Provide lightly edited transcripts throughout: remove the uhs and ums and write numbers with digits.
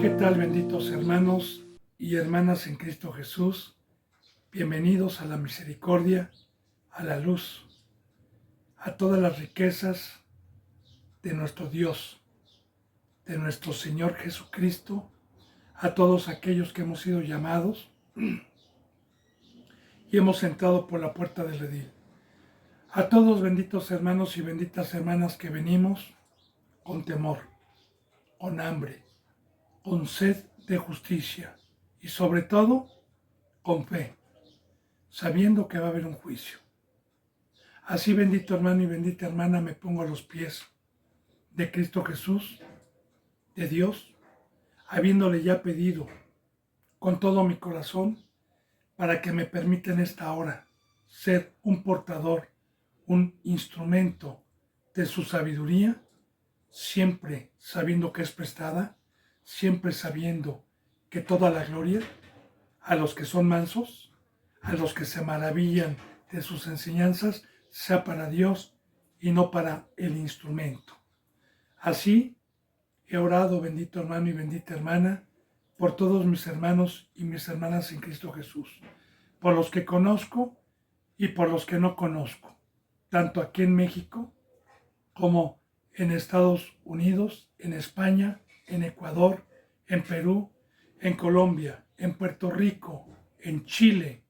¿Qué tal, benditos hermanos y hermanas en Cristo Jesús? Bienvenidos a la misericordia, a la luz, a todas las riquezas de nuestro Dios, de nuestro Señor Jesucristo, a todos aquellos que hemos sido llamados y hemos entrado por la puerta del redil. A todos, benditos hermanos y benditas hermanas, que venimos con temor, con hambre, con sed de justicia y sobre todo con fe, sabiendo que va a haber un juicio. Así, bendito hermano y bendita hermana, me pongo a los pies de Cristo Jesús, de Dios, habiéndole ya pedido con todo mi corazón para que me permita en esta hora ser un portador, un instrumento de su sabiduría, siempre sabiendo que es prestada, siempre sabiendo que toda la gloria a los que son mansos, a los que se maravillan de sus enseñanzas, sea para Dios y no para el instrumento. Así he orado, bendito hermano y bendita hermana, por todos mis hermanos y mis hermanas en Cristo Jesús, por los que conozco y por los que no conozco, tanto aquí en México como en Estados Unidos, en España, en Ecuador, en Perú, en Colombia, en Puerto Rico, en Chile,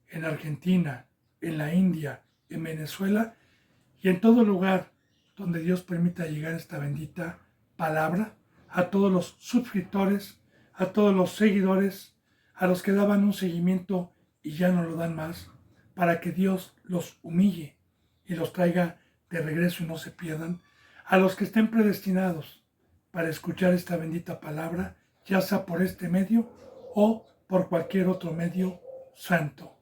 en Argentina, en la India, en Venezuela y en todo lugar donde Dios permita llegar esta bendita palabra, a todos los suscriptores, a todos los seguidores, a los que daban un seguimiento y ya no lo dan más, para que Dios los humille y los traiga de regreso y no se pierdan, a los que estén predestinados para escuchar esta bendita palabra, ya sea por este medio o por cualquier otro medio santo,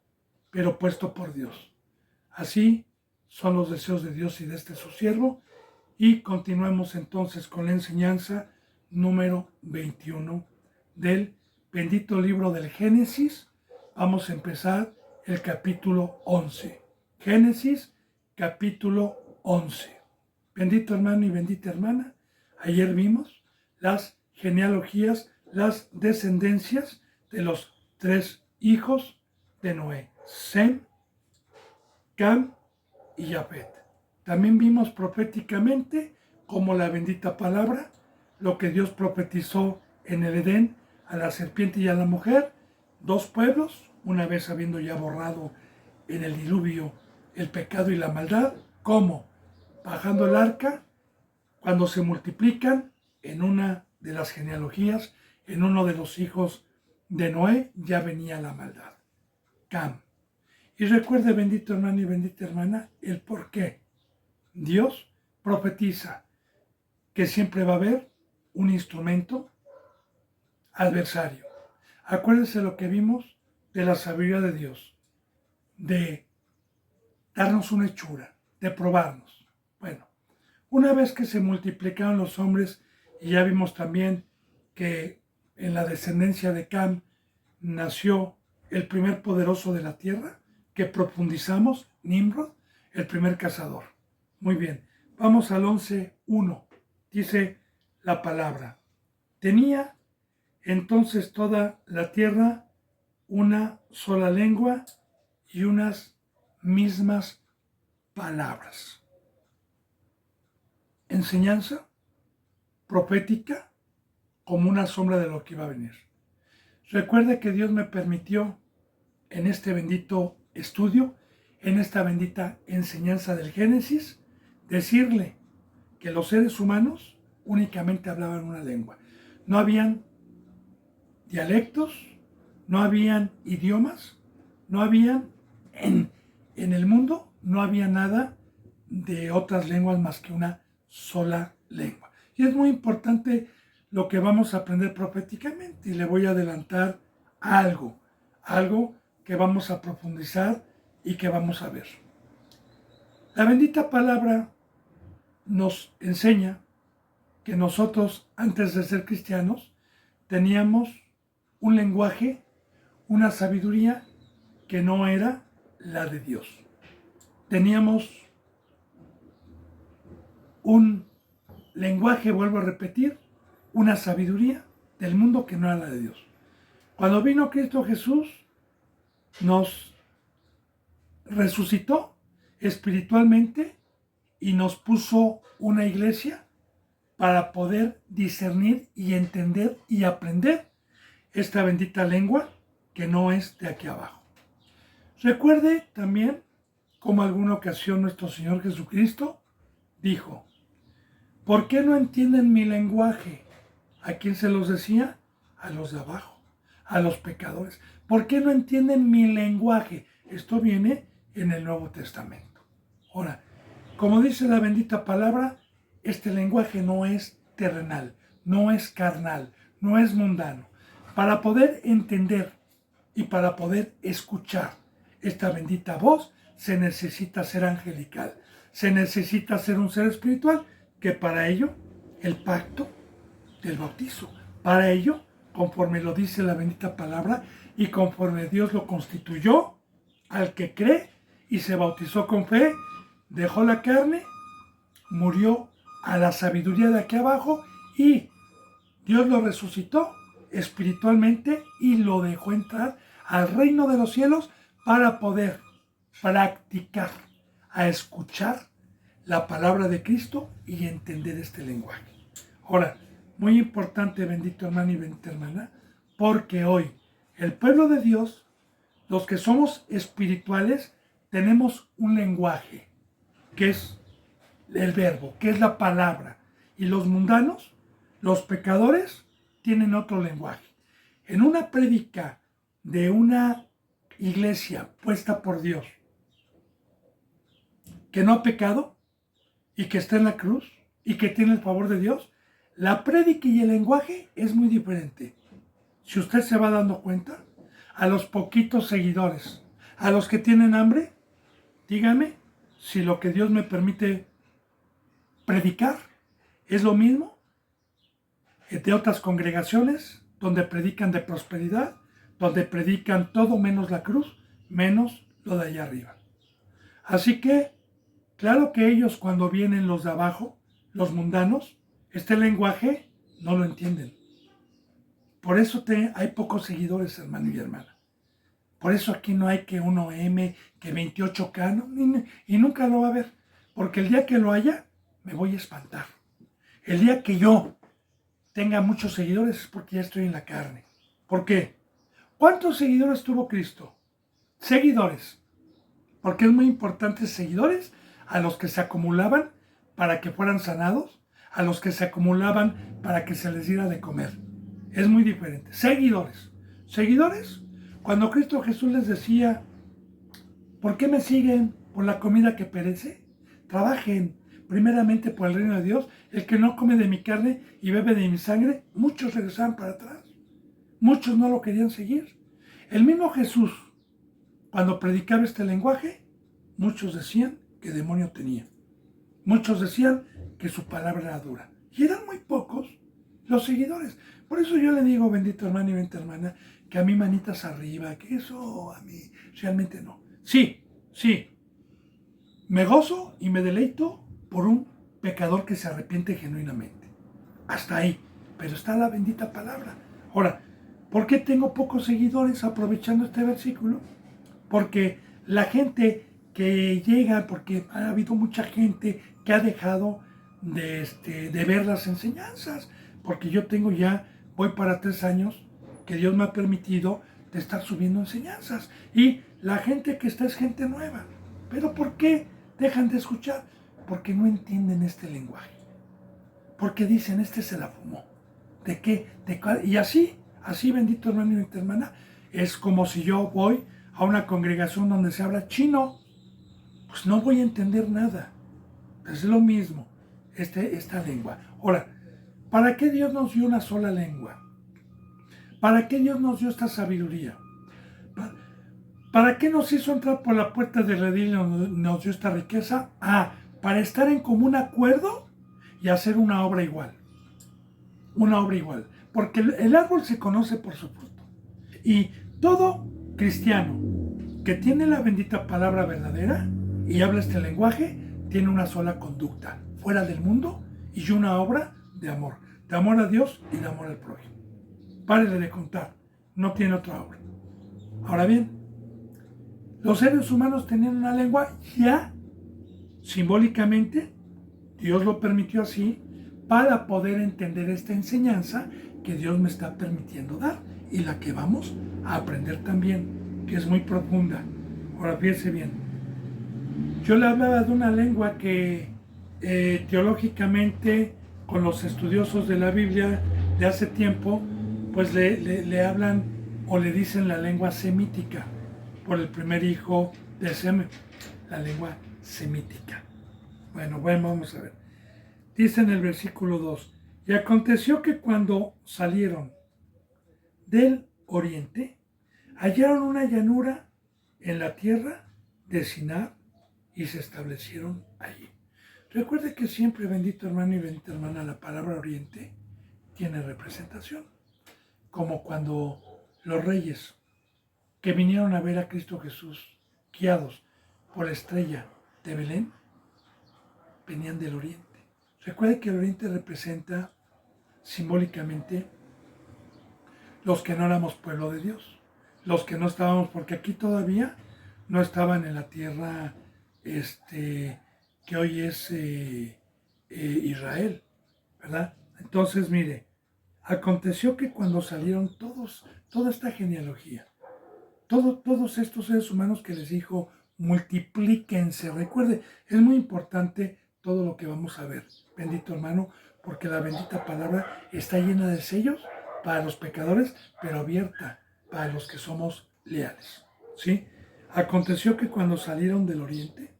pero puesto por Dios. Así son los deseos de Dios y de este su siervo, y continuemos entonces con la enseñanza número 21 del bendito libro del Génesis. Vamos a empezar el capítulo 11. Génesis, capítulo 11. Bendito hermano y bendita hermana, ayer vimos las genealogías, las descendencias de los tres hijos de Noé: Sem, Cam y Jafet. También vimos proféticamente como la bendita palabra, lo que Dios profetizó en el Edén a la serpiente y a la mujer, dos pueblos, una vez habiendo ya borrado en el diluvio el pecado y la maldad, como bajando el arca, cuando se multiplican en una de las genealogías, en uno de los hijos de Noé, ya venía la maldad. Cam. Y recuerde, bendito hermano y bendita hermana, el por qué Dios profetiza que siempre va a haber un instrumento adversario. Acuérdense lo que vimos de la sabiduría de Dios, de darnos una hechura, de probarnos. Bueno, una vez que se multiplicaron los hombres, y ya vimos también que en la descendencia de Cam nació el primer poderoso de la tierra, que profundizamos, Nimrod, el primer cazador. Muy bien, vamos al 11:1. Dice la palabra: tenía entonces toda la tierra una sola lengua y unas mismas palabras. Enseñanza profética como una sombra de lo que iba a venir. Recuerde que Dios me permitió en este bendito estudio, en esta bendita enseñanza del Génesis, decirle que los seres humanos únicamente hablaban una lengua. No habían dialectos, no habían idiomas, no habían en el mundo, no había nada de otras lenguas más que una sola lengua. Y es muy importante lo que vamos a aprender proféticamente, y le voy a adelantar algo que vamos a profundizar y que vamos a ver. La bendita palabra nos enseña que nosotros, antes de ser cristianos, teníamos un lenguaje, una sabiduría que no era la de Dios. Teníamos un lenguaje, vuelvo a repetir, una sabiduría del mundo que no era la de Dios. Cuando vino Cristo Jesús, nos resucitó espiritualmente y nos puso una iglesia para poder discernir y entender y aprender esta bendita lengua que no es de aquí abajo. Recuerde también como alguna ocasión nuestro Señor Jesucristo dijo: ¿por qué no entienden mi lenguaje? ¿A quién se los decía? A los de abajo, a los pecadores. ¿Por qué no entienden mi lenguaje? Esto viene en el Nuevo Testamento. Ahora, como dice la bendita palabra, este lenguaje no es terrenal, no es carnal, no es mundano. Para poder entender y para poder escuchar esta bendita voz, se necesita ser angelical, se necesita ser un ser espiritual, que para ello el pacto del bautizo, para ello, conforme lo dice la bendita palabra y conforme Dios lo constituyó, al que cree y se bautizó con fe, dejó la carne, murió a la sabiduría de aquí abajo y Dios lo resucitó espiritualmente y lo dejó entrar al reino de los cielos para poder practicar, a escuchar la palabra de Cristo y entender este lenguaje. Ahora, muy importante, bendito hermano y bendita hermana, porque hoy el pueblo de Dios, los que somos espirituales, tenemos un lenguaje, que es el verbo, que es la palabra. Y los mundanos, los pecadores, tienen otro lenguaje. En una prédica de una iglesia puesta por Dios, que no ha pecado y que está en la cruz y que tiene el favor de Dios, la prédica y el lenguaje es muy diferente. Si usted se va dando cuenta, a los poquitos seguidores, a los que tienen hambre, dígame si lo que Dios me permite predicar es lo mismo de otras congregaciones donde predican de prosperidad, donde predican todo menos la cruz, menos lo de allá arriba. Así que, claro que ellos cuando vienen los de abajo, los mundanos, este lenguaje no lo entienden. Por eso hay pocos seguidores, hermano y hermana. Por eso aquí no hay que 1M, que 28K, no, y nunca lo va a haber. Porque el día que lo haya, me voy a espantar. El día que yo tenga muchos seguidores es porque ya estoy en la carne. ¿Por qué? ¿Cuántos seguidores tuvo Cristo? Seguidores. Porque es muy importante seguidores a los que se acumulaban para que fueran sanados, a los que se acumulaban para que se les diera de comer. Es muy diferente. Seguidores. Seguidores, cuando Cristo Jesús les decía: ¿por qué me siguen? ¿Por la comida que perece? Trabajen primeramente por el reino de Dios. El que no come de mi carne y bebe de mi sangre, muchos regresaban para atrás. Muchos no lo querían seguir. El mismo Jesús, cuando predicaba este lenguaje, muchos decían que demonio tenía. Muchos decían que su palabra era dura. Y eran muy pocos los seguidores. Por eso yo le digo, bendito hermano y bendita hermana, que a mí manitas arriba, que eso a mí realmente no. Sí, me gozo y me deleito por un pecador que se arrepiente genuinamente. Hasta ahí. Pero está la bendita palabra. Ahora, ¿por qué tengo pocos seguidores aprovechando este versículo? Porque la gente que llega, porque ha habido mucha gente que ha dejado de ver las enseñanzas. Porque yo tengo ya, voy para 3 años que Dios me ha permitido de estar subiendo enseñanzas. Y la gente que está es gente nueva. ¿Pero por qué dejan de escuchar? Porque no entienden este lenguaje. Porque dicen, este se la fumó. ¿De qué? ¿De cuál? Y así, bendito hermano y bendita hermana, es como si yo voy a una congregación donde se habla chino. Pues no voy a entender nada. Es lo mismo, esta lengua. Ahora, ¿para qué Dios nos dio una sola lengua? ¿Para qué Dios nos dio esta sabiduría? ¿Para qué nos hizo entrar por la puerta del redil y nos dio esta riqueza? Para estar en común acuerdo y hacer una obra igual. Una obra igual. Porque el árbol se conoce por su fruto. Y todo cristiano que tiene la bendita palabra verdadera y habla este lenguaje, tiene una sola conducta fuera del mundo y una obra de amor a Dios y de amor al prójimo. párele de contar, no tiene otra obra. Ahora bien, los seres humanos tenían una lengua ya simbólicamente, Dios lo permitió así, para poder entender esta enseñanza que Dios me está permitiendo dar y la que vamos a aprender también, que es muy profunda. Ahora fíjense bien, yo le hablaba de una lengua que teológicamente, con los estudiosos de la Biblia de hace tiempo, pues le hablan o le dicen la lengua semítica, por el primer hijo de Sem, la lengua semítica. Bueno, vamos a ver. Dice en el versículo 2, y aconteció que cuando salieron del oriente, hallaron una llanura en la tierra de Sinar y se establecieron allí. Recuerde que siempre, bendito hermano y bendita hermana, la palabra oriente tiene representación. Como cuando los reyes que vinieron a ver a Cristo Jesús, guiados por la estrella de Belén, venían del oriente. Recuerde que el oriente representa simbólicamente los que no éramos pueblo de Dios, los que no estábamos, porque aquí todavía no estaban en la tierra que hoy es Israel, ¿verdad? Entonces, mire, aconteció que cuando salieron toda esta genealogía, todos estos seres humanos que les dijo, multiplíquense, recuerde, es muy importante todo lo que vamos a ver, bendito hermano, porque la bendita palabra está llena de sellos para los pecadores, pero abierta para los que somos leales, ¿sí? Aconteció que cuando salieron del oriente,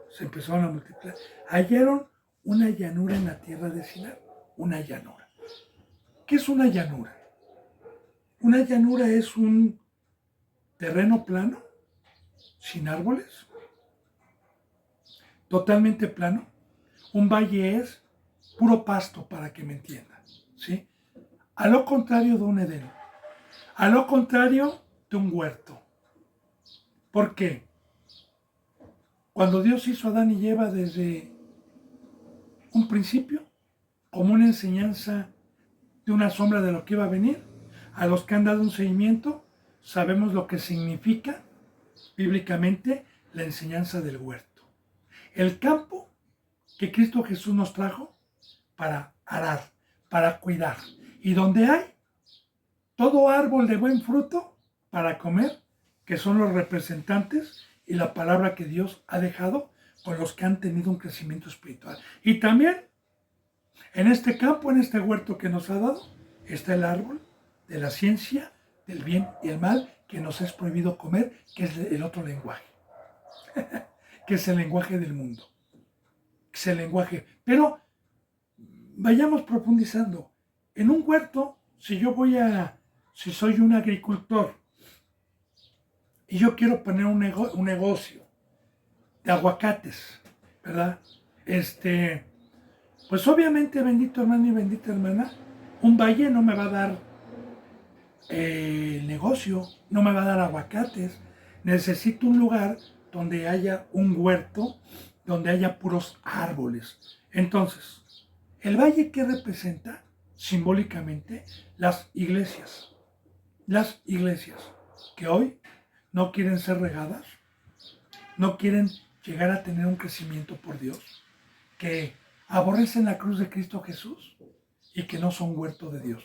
se empezaron a multiplicar, hallaron una llanura en la tierra de Sinar, una llanura. ¿Qué es una llanura? Una llanura es un terreno plano, sin árboles, totalmente plano. Un valle es puro pasto, para que me entiendan, ¿sí? A lo contrario de un Edén, a lo contrario de un huerto. ¿Por qué? Cuando Dios hizo a Adán y Eva desde un principio, como una enseñanza de una sombra de lo que iba a venir, a los que han dado un seguimiento, sabemos lo que significa bíblicamente la enseñanza del huerto. El campo que Cristo Jesús nos trajo para arar, para cuidar. Y donde hay todo árbol de buen fruto para comer, que son los representantes y la palabra que Dios ha dejado con los que han tenido un crecimiento espiritual. Y también en este campo, en este huerto que nos ha dado, está el árbol de la ciencia, del bien y el mal, que nos es prohibido comer, que es el otro lenguaje, que es el lenguaje del mundo. Es el lenguaje. Pero vayamos profundizando. En un huerto, si soy un agricultor y yo quiero poner un negocio de aguacates, ¿verdad? Pues obviamente, bendito hermano y bendita hermana, un valle no me va a dar el negocio, no me va a dar aguacates. Necesito un lugar donde haya un huerto, donde haya puros árboles. Entonces, el valle, ¿qué representa? Simbólicamente, las iglesias que hoy no quieren ser regadas, no quieren llegar a tener un crecimiento por Dios, que aborrecen la cruz de Cristo Jesús y que no son huerto de Dios,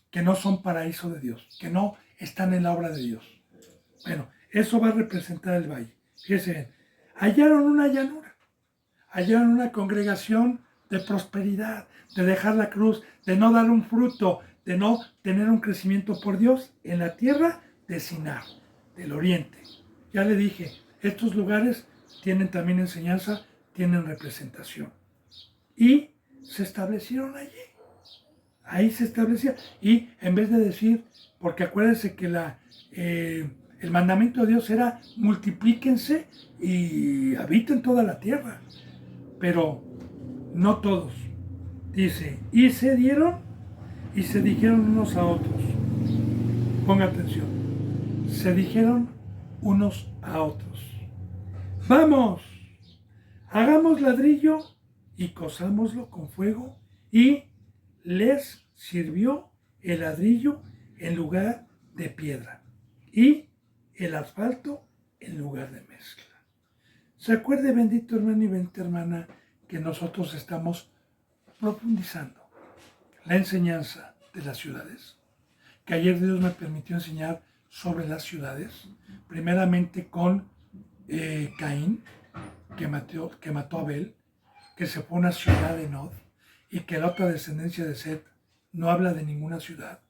que no son paraíso de Dios, que no están en la obra de Dios. Bueno, eso va a representar el valle. Fíjense, hallaron una llanura, hallaron una congregación de prosperidad, de dejar la cruz, de no dar un fruto, de no tener un crecimiento por Dios en la tierra de Sinar, del oriente. Ya le dije, estos lugares tienen también enseñanza, tienen representación. Y se establecieron allí. Ahí se establecía. Y en vez de decir, porque acuérdense que el mandamiento de Dios era multiplíquense y habiten toda la tierra. Pero no todos. Dice, y se dieron y se dijeron unos a otros. Ponga atención. Se dijeron unos a otros. Vamos, hagamos ladrillo y cosámoslo con fuego. Y les sirvió el ladrillo en lugar de piedra y el asfalto en lugar de mezcla. ¿Se acuerde, bendito hermano y bendita hermana, que nosotros estamos profundizando la enseñanza de las ciudades? Que ayer Dios me permitió enseñar sobre las ciudades, primeramente con Caín, que mató a Abel, que se fue a una ciudad de Nod, y que la otra descendencia de Set no habla de ninguna ciudad.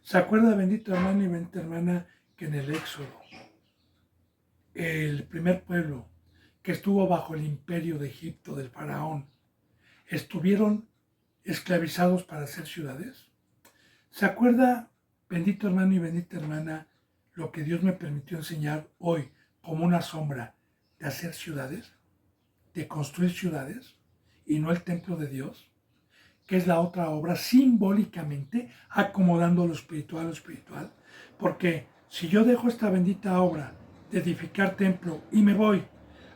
¿Se acuerda, bendito hermano y bendita hermana, que en el Éxodo, el primer pueblo que estuvo bajo el imperio de Egipto, del faraón, estuvieron esclavizados para hacer ciudades? ¿Se acuerda, bendito hermano y bendita hermana, lo que Dios me permitió enseñar hoy como una sombra de hacer ciudades, de construir ciudades y no el templo de Dios, que es la otra obra, simbólicamente acomodando lo espiritual a lo espiritual? Porque si yo dejo esta bendita obra de edificar templo y me voy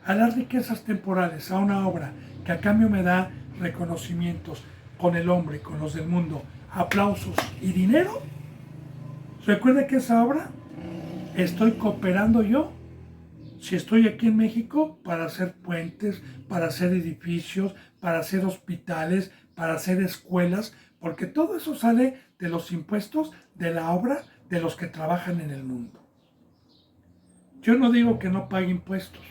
a las riquezas temporales, a una obra que a cambio me da reconocimientos con el hombre, con los del mundo, aplausos y dinero, recuerde que esa obra estoy cooperando yo, si estoy aquí en México, para hacer puentes, para hacer edificios, para hacer hospitales, para hacer escuelas, porque todo eso sale de los impuestos de la obra de los que trabajan en el mundo. Yo no digo que no pague impuestos,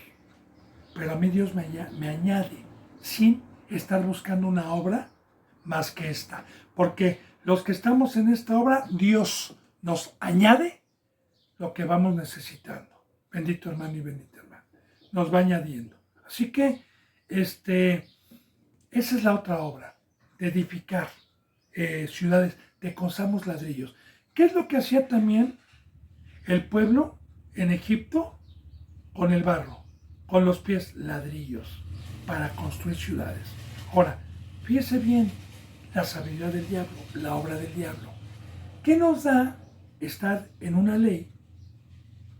pero a mí Dios me añade sin estar buscando una obra más que esta. Porque los que estamos en esta obra, Dios nos añade lo que vamos necesitando. Bendito hermano y bendita hermana. Nos va añadiendo. Así que esa es la otra obra, de edificar ciudades, de construir ladrillos. ¿Qué es lo que hacía también el pueblo en Egipto con el barro? Con los pies, ladrillos para construir ciudades. Ahora, fíjese bien la sabiduría del diablo, la obra del diablo. ¿Qué nos da estar en una ley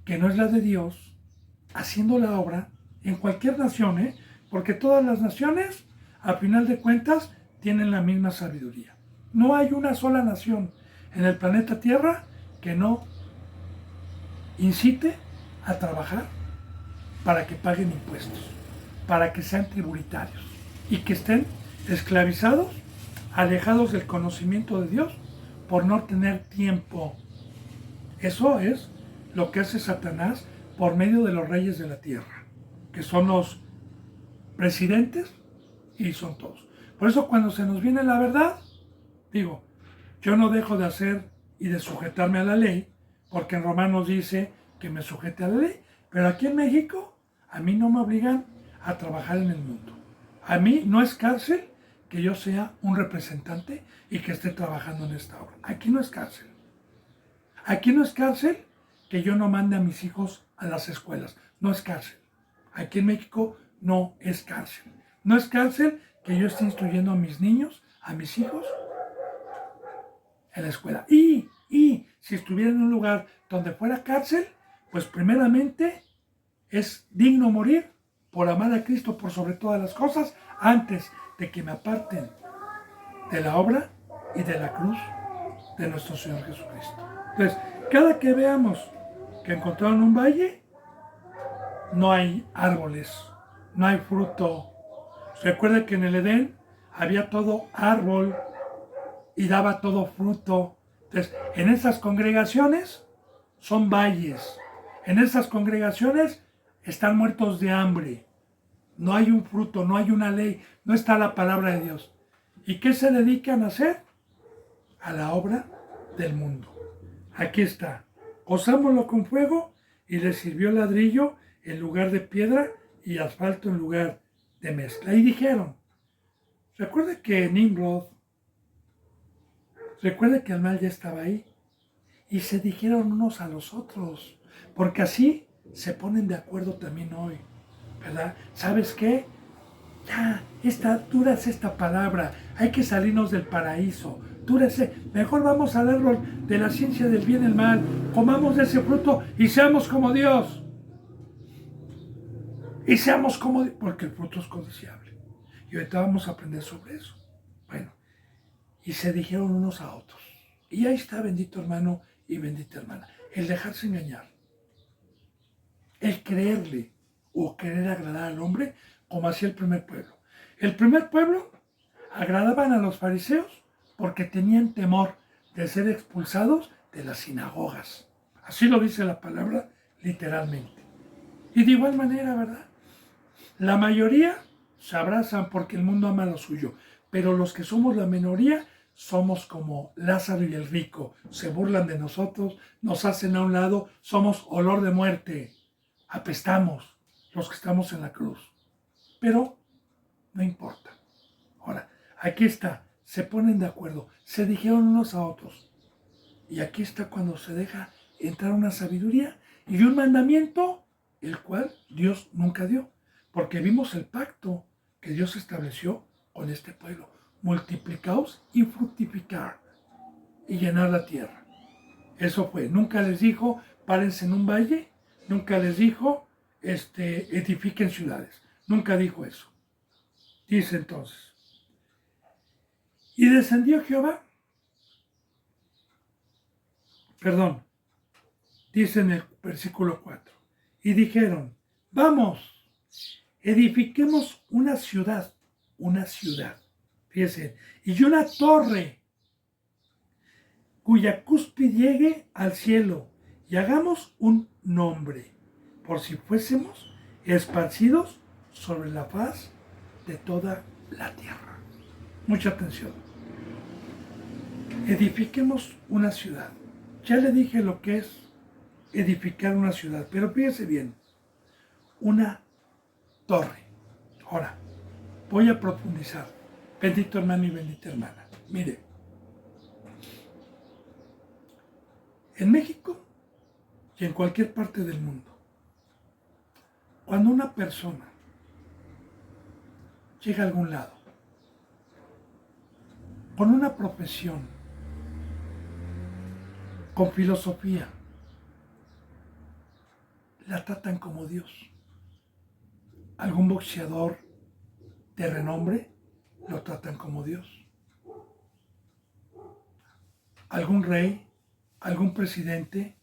que no es la de Dios, haciendo la obra en cualquier nación? Porque todas las naciones, a final de cuentas, tienen la misma sabiduría. No hay una sola nación en el planeta Tierra que no incite a trabajar para que paguen impuestos, para que sean tributarios y que estén esclavizados, alejados del conocimiento de Dios por no tener tiempo. Eso es lo que hace Satanás por medio de los reyes de la tierra, que son los presidentes y son todos. Por eso cuando se nos viene la verdad, digo, yo no dejo de hacer y de sujetarme a la ley, porque en Romanos dice que me sujete a la ley, pero aquí en México a mí no me obligan a trabajar en el mundo. A mí no es cárcel que yo sea un representante y que esté trabajando en esta obra. Aquí no es cárcel. Aquí no es cárcel que yo no mande a mis hijos a las escuelas. No es cárcel. Aquí en México no es cárcel. No es cárcel que yo esté instruyendo a mis niños, a mis hijos, en la escuela. Y si estuviera en un lugar donde fuera cárcel, pues primeramente es digno morir por amar a Cristo por sobre todas las cosas antes de que me aparten de la obra y de la cruz de nuestro Señor Jesucristo. Entonces, cada que veamos que encontraron un valle, no hay árboles, no hay fruto. Recuerda que en el Edén había todo árbol y daba todo fruto. Entonces, en esas congregaciones son valles. En esas congregaciones están muertos de hambre. No hay un fruto, no hay una ley, no está la palabra de Dios. ¿Y qué se dedican a hacer? A la obra del mundo. Aquí está. Cosámoslo con fuego y le sirvió ladrillo en lugar de piedra y asfalto en lugar de mezcla. Y dijeron, recuerde que Nimrod, recuerde que el mal ya estaba ahí. Y se dijeron unos a los otros, porque así se ponen de acuerdo también hoy, ¿verdad? ¿Sabes qué? Ya, tú eres esta palabra, hay que salirnos del paraíso, tú eres, mejor vamos al árbol de la ciencia del bien y el mal, comamos de ese fruto y seamos como Dios. Y seamos como Dios, porque el fruto es codiciable. Y ahorita vamos a aprender sobre eso. Bueno, y se dijeron unos a otros, Y ahí está, bendito hermano y bendita hermana, el dejarse engañar, el creerle o querer agradar al hombre como hacía el primer pueblo. El primer pueblo agradaban a los fariseos porque tenían temor de ser expulsados de las sinagogas. Así lo dice la palabra literalmente. Y de igual manera, ¿verdad? La mayoría se abrazan porque el mundo ama lo suyo, pero los que somos la minoría somos como Lázaro y el rico. Se burlan de nosotros, nos hacen a un lado, somos olor de muerte. Apestamos los que estamos en la cruz. Pero no importa. Ahora, aquí está, se ponen de acuerdo, se dijeron unos a otros. Y aquí está cuando se deja entrar una sabiduría y un mandamiento, el cual Dios nunca dio. Porque vimos el pacto que Dios estableció con este pueblo. Multiplicaos y fructificar y llenar la tierra. Eso fue. Nunca les dijo, párense en un valle. Nunca les dijo, edifiquen ciudades. Nunca dijo eso. Dice entonces, y descendió Jehová, dice en el versículo 4, y dijeron, vamos, edifiquemos una ciudad, fíjense, y una torre, cuya cúspide llegue al cielo, y hagamos un nombre, por si fuésemos esparcidos sobre la faz de toda la tierra. Mucha atención. Edifiquemos una ciudad. Ya le dije lo que es edificar una ciudad, pero fíjese bien, una torre. Ahora, voy a profundizar. Bendito hermano y bendita hermana. Mire, en México y en cualquier parte del mundo, cuando una persona llega a algún lado con una profesión, con filosofía, la tratan como Dios. Algún boxeador de renombre lo tratan como Dios. Algún rey, algún presidente,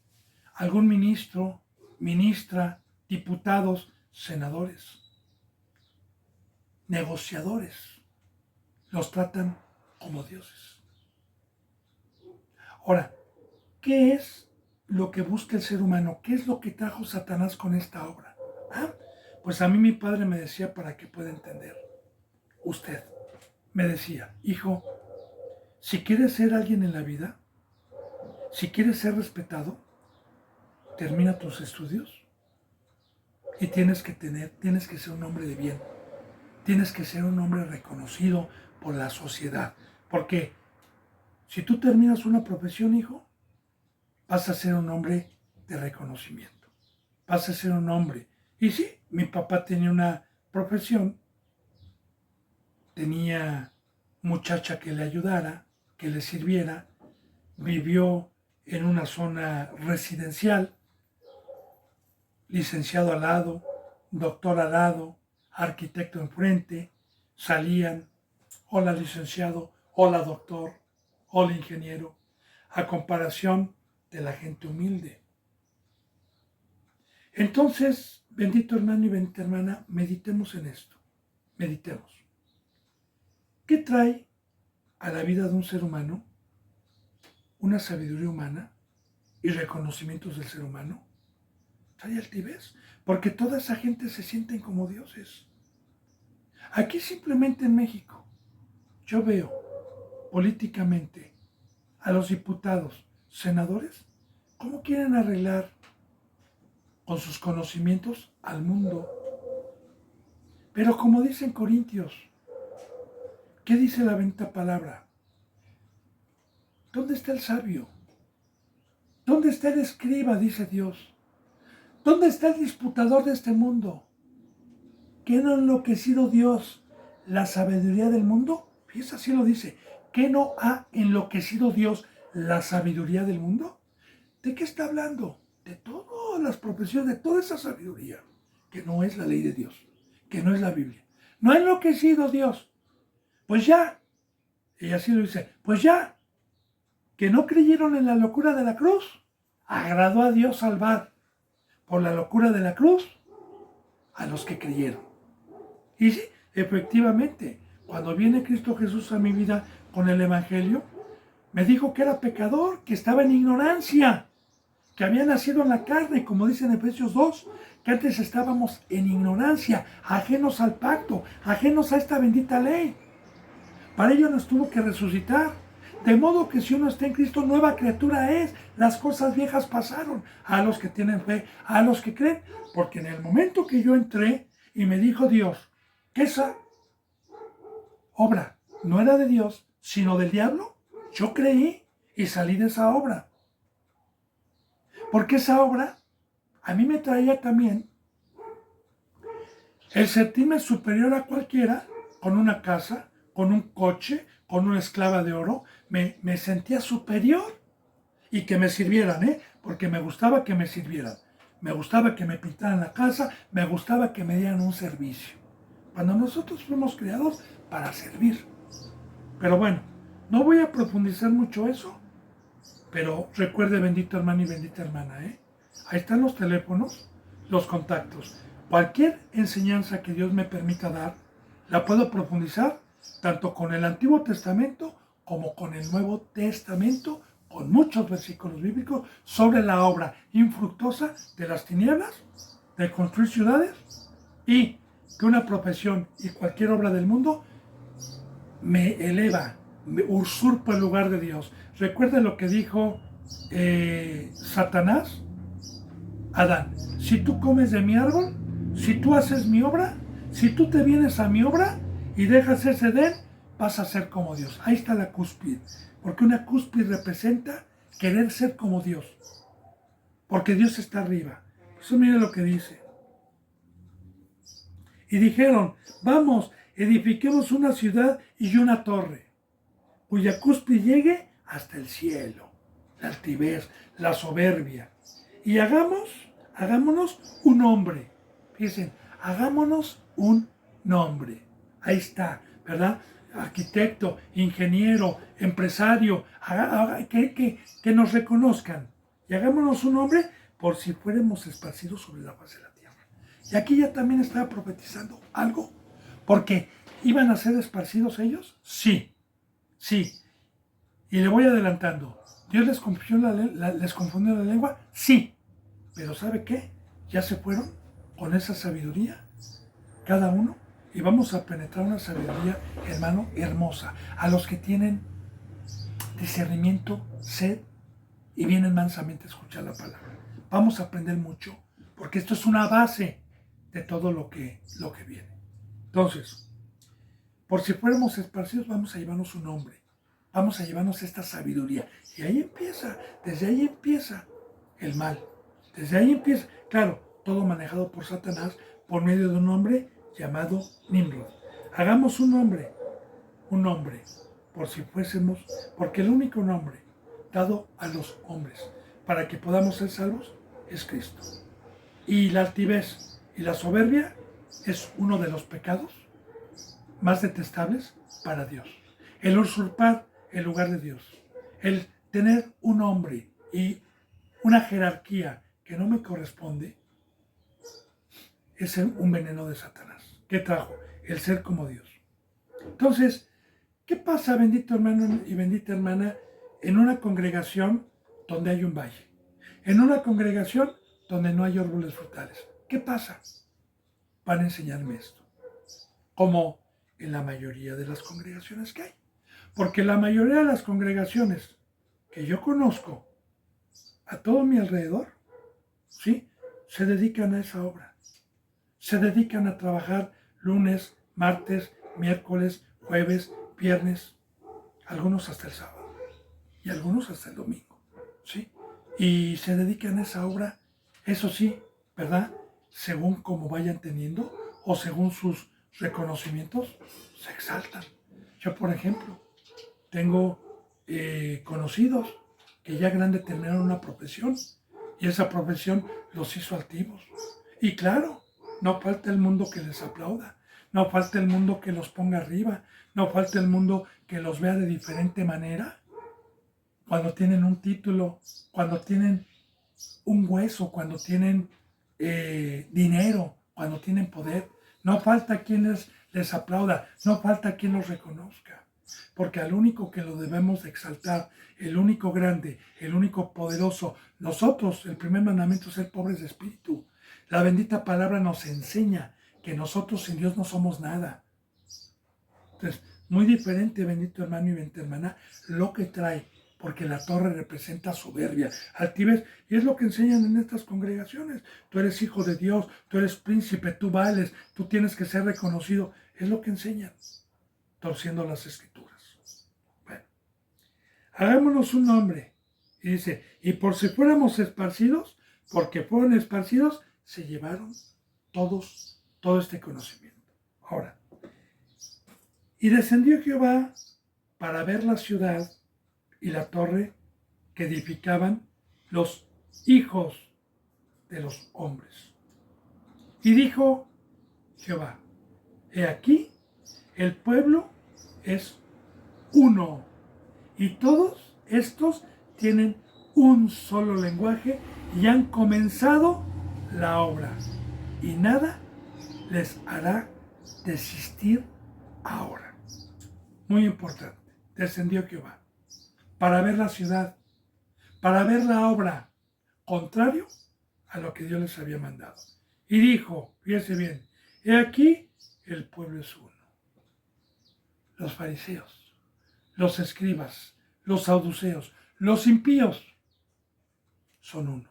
algún ministro, ministra, diputados, senadores, negociadores, los tratan como dioses. Ahora, ¿qué es lo que busca el ser humano? ¿Qué es lo que trajo Satanás con esta obra? Pues a mí mi padre me decía, para que pueda entender, usted me decía, hijo, si quieres ser alguien en la vida, si quieres ser respetado, termina tus estudios y tienes que ser un hombre de bien, tienes que ser un hombre reconocido por la sociedad, porque si tú terminas una profesión, hijo, vas a ser un hombre de reconocimiento, vas a ser un hombre. Y sí, mi papá tenía una profesión, tenía muchacha que le ayudara, que le sirviera, vivió en una zona residencial, licenciado al lado, doctor al lado, arquitecto enfrente, salían, hola licenciado, hola doctor, hola ingeniero, a comparación de la gente humilde. Entonces, bendito hermano y bendita hermana, meditemos en esto, meditemos. ¿Qué trae a la vida de un ser humano una sabiduría humana y reconocimientos del ser humano? Trae altivez, porque toda esa gente se sienten como dioses. Aquí simplemente en México, yo veo políticamente a los diputados, senadores, cómo quieren arreglar con sus conocimientos al mundo. Pero como dicen Corintios, ¿qué dice la bendita palabra? ¿Dónde está el sabio? ¿Dónde está el escriba? Dice Dios. ¿Dónde está el disputador de este mundo? ¿Qué no ha enloquecido Dios la sabiduría del mundo? Fíjese, así lo dice. ¿Qué no ha enloquecido Dios la sabiduría del mundo? ¿De qué está hablando? De todas las profesiones, de toda esa sabiduría, que no es la ley de Dios, que no es la Biblia. No ha enloquecido Dios. Pues ya, y así lo dice, pues ya, que no creyeron en la locura de la cruz, agradó a Dios salvar por la locura de la cruz a los que creyeron. Y sí, efectivamente, cuando viene Cristo Jesús a mi vida con el Evangelio, me dijo que era pecador, que estaba en ignorancia, que había nacido en la carne, como dice en Efesios 2, que antes estábamos en ignorancia, ajenos al pacto, ajenos a esta bendita ley. Para ello nos tuvo que resucitar. De modo que si uno está en Cristo, nueva criatura es. Las cosas viejas pasaron. A los que tienen fe, a los que creen. Porque en el momento que yo entré y me dijo Dios que esa obra no era de Dios, sino del diablo, yo creí y salí de esa obra. Porque esa obra a mí me traía también el sentirme superior a cualquiera, con una casa, con un coche, con una esclava de oro. Me sentía superior y que me sirvieran, porque me gustaba que me sirvieran. Me gustaba que me pintaran la casa, me gustaba que me dieran un servicio. Cuando nosotros fuimos creados para servir. Pero bueno, no voy a profundizar mucho eso, pero recuerde, bendito hermano y bendita hermana, ahí están los teléfonos, los contactos. Cualquier enseñanza que Dios me permita dar, la puedo profundizar tanto con el Antiguo Testamento como con el Nuevo Testamento, con muchos versículos bíblicos sobre la obra infructuosa de las tinieblas, de construir ciudades, y que una profesión y cualquier obra del mundo me eleva, me usurpa el lugar de Dios. Recuerden lo que dijo Satanás a Adán: si tú comes de mi árbol, si tú haces mi obra, si tú te vienes a mi obra y dejas ese Edén, vas a ser como Dios. Ahí está la cúspide, porque una cúspide representa querer ser como Dios, porque Dios está arriba. Eso mire lo que dice. Y dijeron: vamos, edifiquemos una ciudad y una torre, cuya cúspide llegue hasta el cielo, la altivez, la soberbia. Y hagámonos un hombre. Fíjense, hagámonos un nombre. Ahí está, ¿verdad? Arquitecto, ingeniero, empresario, que nos reconozcan. Y hagámonos un nombre por si fuéramos esparcidos sobre la faz de la tierra. Y aquí ya también estaba profetizando algo. Porque ¿iban a ser esparcidos ellos? Sí, sí. Y le voy adelantando. ¿Dios les confundió la lengua? Sí. Pero ¿sabe qué? Ya se fueron con esa sabiduría, cada uno, y vamos a penetrar una sabiduría, hermano, hermosa. A los que tienen discernimiento, sed, y vienen mansamente a escuchar la palabra. Vamos a aprender mucho, porque esto es una base de todo lo que viene. Entonces, por si fuéramos esparcidos, vamos a llevarnos un nombre. Vamos a llevarnos esta sabiduría. Y ahí empieza, desde ahí empieza el mal. Desde ahí empieza, claro, todo manejado por Satanás por medio de un hombre llamado Nimrod. Hagamos un nombre, por si fuésemos, porque el único nombre dado a los hombres para que podamos ser salvos es Cristo. Y la altivez y la soberbia es uno de los pecados más detestables para Dios. El usurpar el lugar de Dios, el tener un nombre y una jerarquía que no me corresponde, es un veneno de Satanás. ¿Qué trajo? El ser como Dios. Entonces, ¿qué pasa, bendito hermano y bendita hermana, en una congregación donde hay un valle? En una congregación donde no hay árboles frutales. ¿Qué pasa? Van a enseñarme esto. Como en la mayoría de las congregaciones que hay. Porque la mayoría de las congregaciones que yo conozco a todo mi alrededor, ¿sí?, se dedican a esa obra. Se dedican a trabajar lunes, martes, miércoles, jueves, viernes, algunos hasta el sábado y algunos hasta el domingo, ¿sí? Y se dedican a esa obra, eso sí, ¿verdad? Según como vayan teniendo o según sus reconocimientos, se exaltan. Yo, por ejemplo, tengo conocidos que ya grandes terminaron una profesión y esa profesión los hizo altivos. Y claro, no falta el mundo que les aplauda, no falta el mundo que los ponga arriba, no falta el mundo que los vea de diferente manera, cuando tienen un título, cuando tienen un hueso, cuando tienen dinero, cuando tienen poder. No falta quien les aplauda, no falta quien los reconozca. Porque al único que lo debemos de exaltar, el único grande, el único poderoso, nosotros, el primer mandamiento es ser pobres de espíritu. La bendita palabra nos enseña que nosotros sin Dios no somos nada. Entonces, muy diferente, bendito hermano y bendita hermana, lo que trae, porque la torre representa soberbia, altivez, y es lo que enseñan en estas congregaciones. Tú eres hijo de Dios, tú eres príncipe, tú vales, tú tienes que ser reconocido. Es lo que enseñan, torciendo las escrituras. Bueno, hagámonos un nombre. Y dice, y por si fuéramos esparcidos, porque fueron esparcidos, se llevaron todo este conocimiento. Ahora, y descendió Jehová para ver la ciudad y la torre que edificaban los hijos de los hombres. Y dijo Jehová, he aquí, el pueblo es uno, y todos estos tienen un solo lenguaje y han comenzado la obra, y nada les hará desistir ahora. Muy importante, descendió Jehová para ver la ciudad, para ver la obra, contrario a lo que Dios les había mandado. Y dijo, fíjese bien, he aquí el pueblo es uno. Los fariseos, los escribas, los saduceos, los impíos son uno.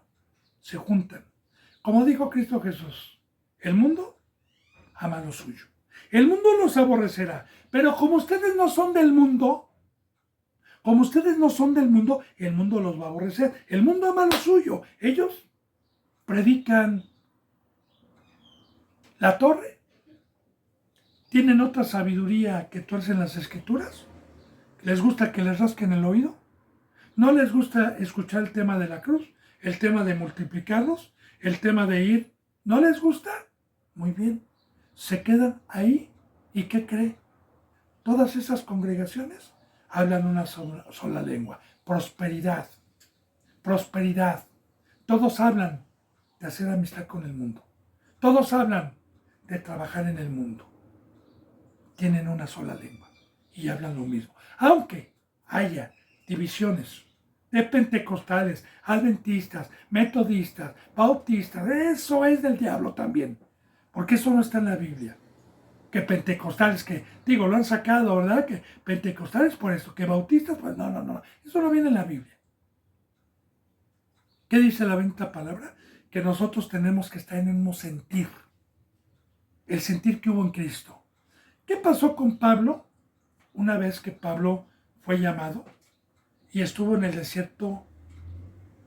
Se juntan. Como dijo Cristo Jesús, el mundo ama lo suyo. El mundo los aborrecerá, pero como ustedes no son del mundo, el mundo los va a aborrecer. El mundo ama lo suyo. Ellos predican la torre. ¿Tienen otra sabiduría que tuercen las escrituras? ¿Les gusta que les rasquen el oído? ¿No les gusta escuchar el tema de la cruz? ¿El tema de multiplicarlos? ¿El tema de ir? ¿No les gusta? Muy bien. Se quedan ahí. ¿Y qué cree? Todas esas congregaciones hablan una sola lengua. Prosperidad. Prosperidad. Todos hablan de hacer amistad con el mundo. Todos hablan de trabajar en el mundo. Tienen una sola lengua y hablan lo mismo. Aunque haya divisiones de pentecostales, adventistas, metodistas, bautistas, eso es del diablo también. Porque eso no está en la Biblia. Que pentecostales, que digo, lo han sacado, ¿verdad? Que pentecostales por eso, que bautistas, pues no. Eso no viene en la Biblia. ¿Qué dice la bendita palabra? Que nosotros tenemos que estar en un sentir. El sentir que hubo en Cristo. ¿Qué pasó con Pablo? Una vez que Pablo fue llamado y estuvo en el desierto,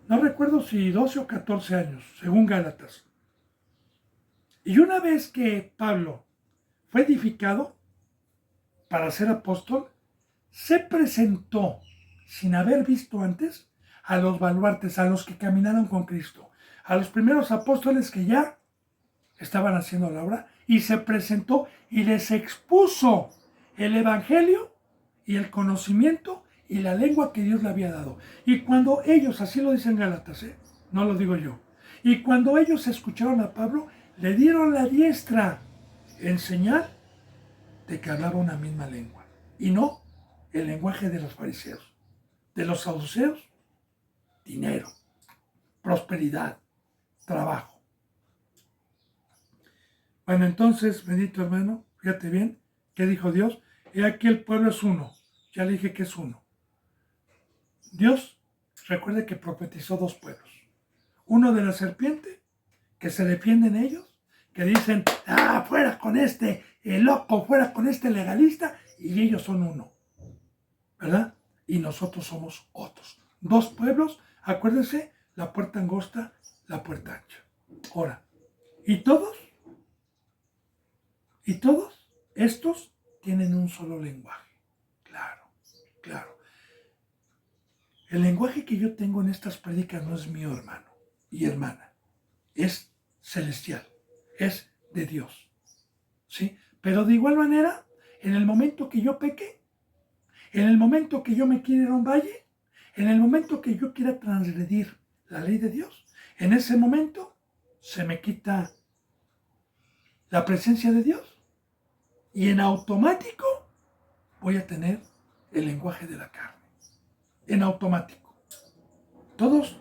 no recuerdo si 12 o 14 años, según Gálatas. Y una vez que Pablo fue edificado para ser apóstol, se presentó, sin haber visto antes, a los baluartes, a los que caminaron con Cristo, a los primeros apóstoles que ya estaban haciendo la obra, y se presentó y les expuso el evangelio y el conocimiento y la lengua que Dios le había dado. Y cuando ellos, así lo dicen Gálatas, no lo digo yo, y cuando ellos escucharon a Pablo, le dieron la diestra en señal de que hablaba una misma lengua, y no el lenguaje de los fariseos, de los saduceos, dinero, prosperidad, trabajo. Bueno, entonces, bendito hermano, fíjate bien, ¿qué dijo Dios? He aquí el pueblo es uno. Ya le dije que es uno. Dios, recuerde que profetizó dos pueblos. Uno de la serpiente, que se defienden ellos, que dicen, fuera con este loco, fuera con este legalista, y ellos son uno, ¿verdad? Y nosotros somos otros. Dos pueblos, acuérdense, la puerta angosta, la puerta ancha. Ahora, ¿y todos estos tienen un solo lenguaje? Claro. El lenguaje que yo tengo en estas prédicas no es mío, hermano y hermana. Es celestial, es de Dios. ¿Sí? Pero de igual manera, en el momento que yo peque, en el momento que yo me quiera ir a un valle, En el momento que yo quiera transgredir la ley de Dios, en ese momento se me quita la presencia de Dios y en automático voy a tener el lenguaje de la carne. En automático. Todos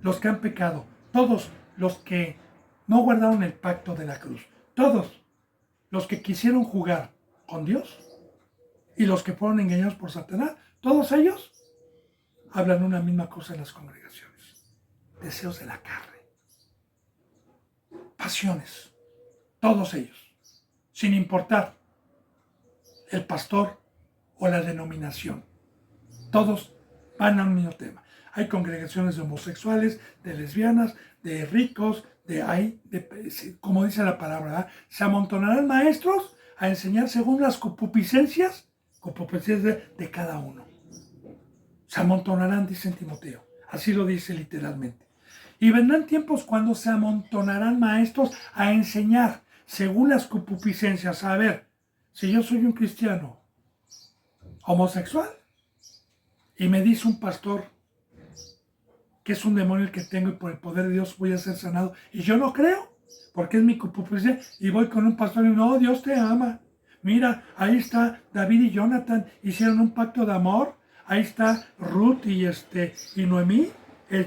los que han pecado, todos los que no guardaron el pacto de la cruz, todos los que quisieron jugar con Dios y los que fueron engañados por Satanás, todos ellos hablan una misma cosa en las congregaciones. Deseos de la carne. Pasiones. Todos ellos. Sin importar el pastor o la denominación. Todos van a un mismo tema. Hay congregaciones de homosexuales, de lesbianas, de ricos, como dice la palabra, ¿verdad? Se amontonarán maestros a enseñar según las concupiscencias de cada uno. Se amontonarán, dice en Timoteo. Así lo dice literalmente. Y vendrán tiempos cuando se amontonarán maestros a enseñar según las concupiscencias. A ver, si yo soy un cristiano homosexual y me dice un pastor que es un demonio el que tengo y por el poder de Dios voy a ser sanado, y yo no creo, porque es mi concupiscencia, y voy con un pastor y no, Dios te ama. Mira, ahí está David y Jonathan, hicieron un pacto de amor. Ahí está Ruth y Noemí,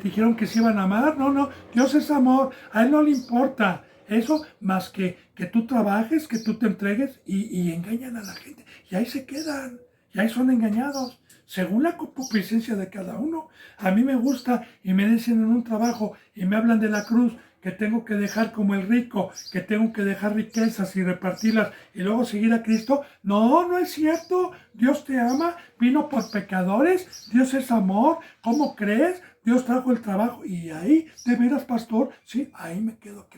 dijeron que se iban a amar. No, Dios es amor, a Él no le importa eso más que tú trabajes, que tú te entregues y engañan a la gente. Y ahí se quedan, y ahí son engañados, según la concupiscencia de cada uno. A mí me gusta y me dicen en un trabajo y me hablan de la cruz, que tengo que dejar como el rico, que tengo que dejar riquezas y repartirlas y luego seguir a Cristo. No es cierto. Dios te ama, vino por pecadores, Dios es amor. ¿Cómo crees? Dios trajo el trabajo. Y ahí, ¿de veras, pastor? Sí, ahí me quedo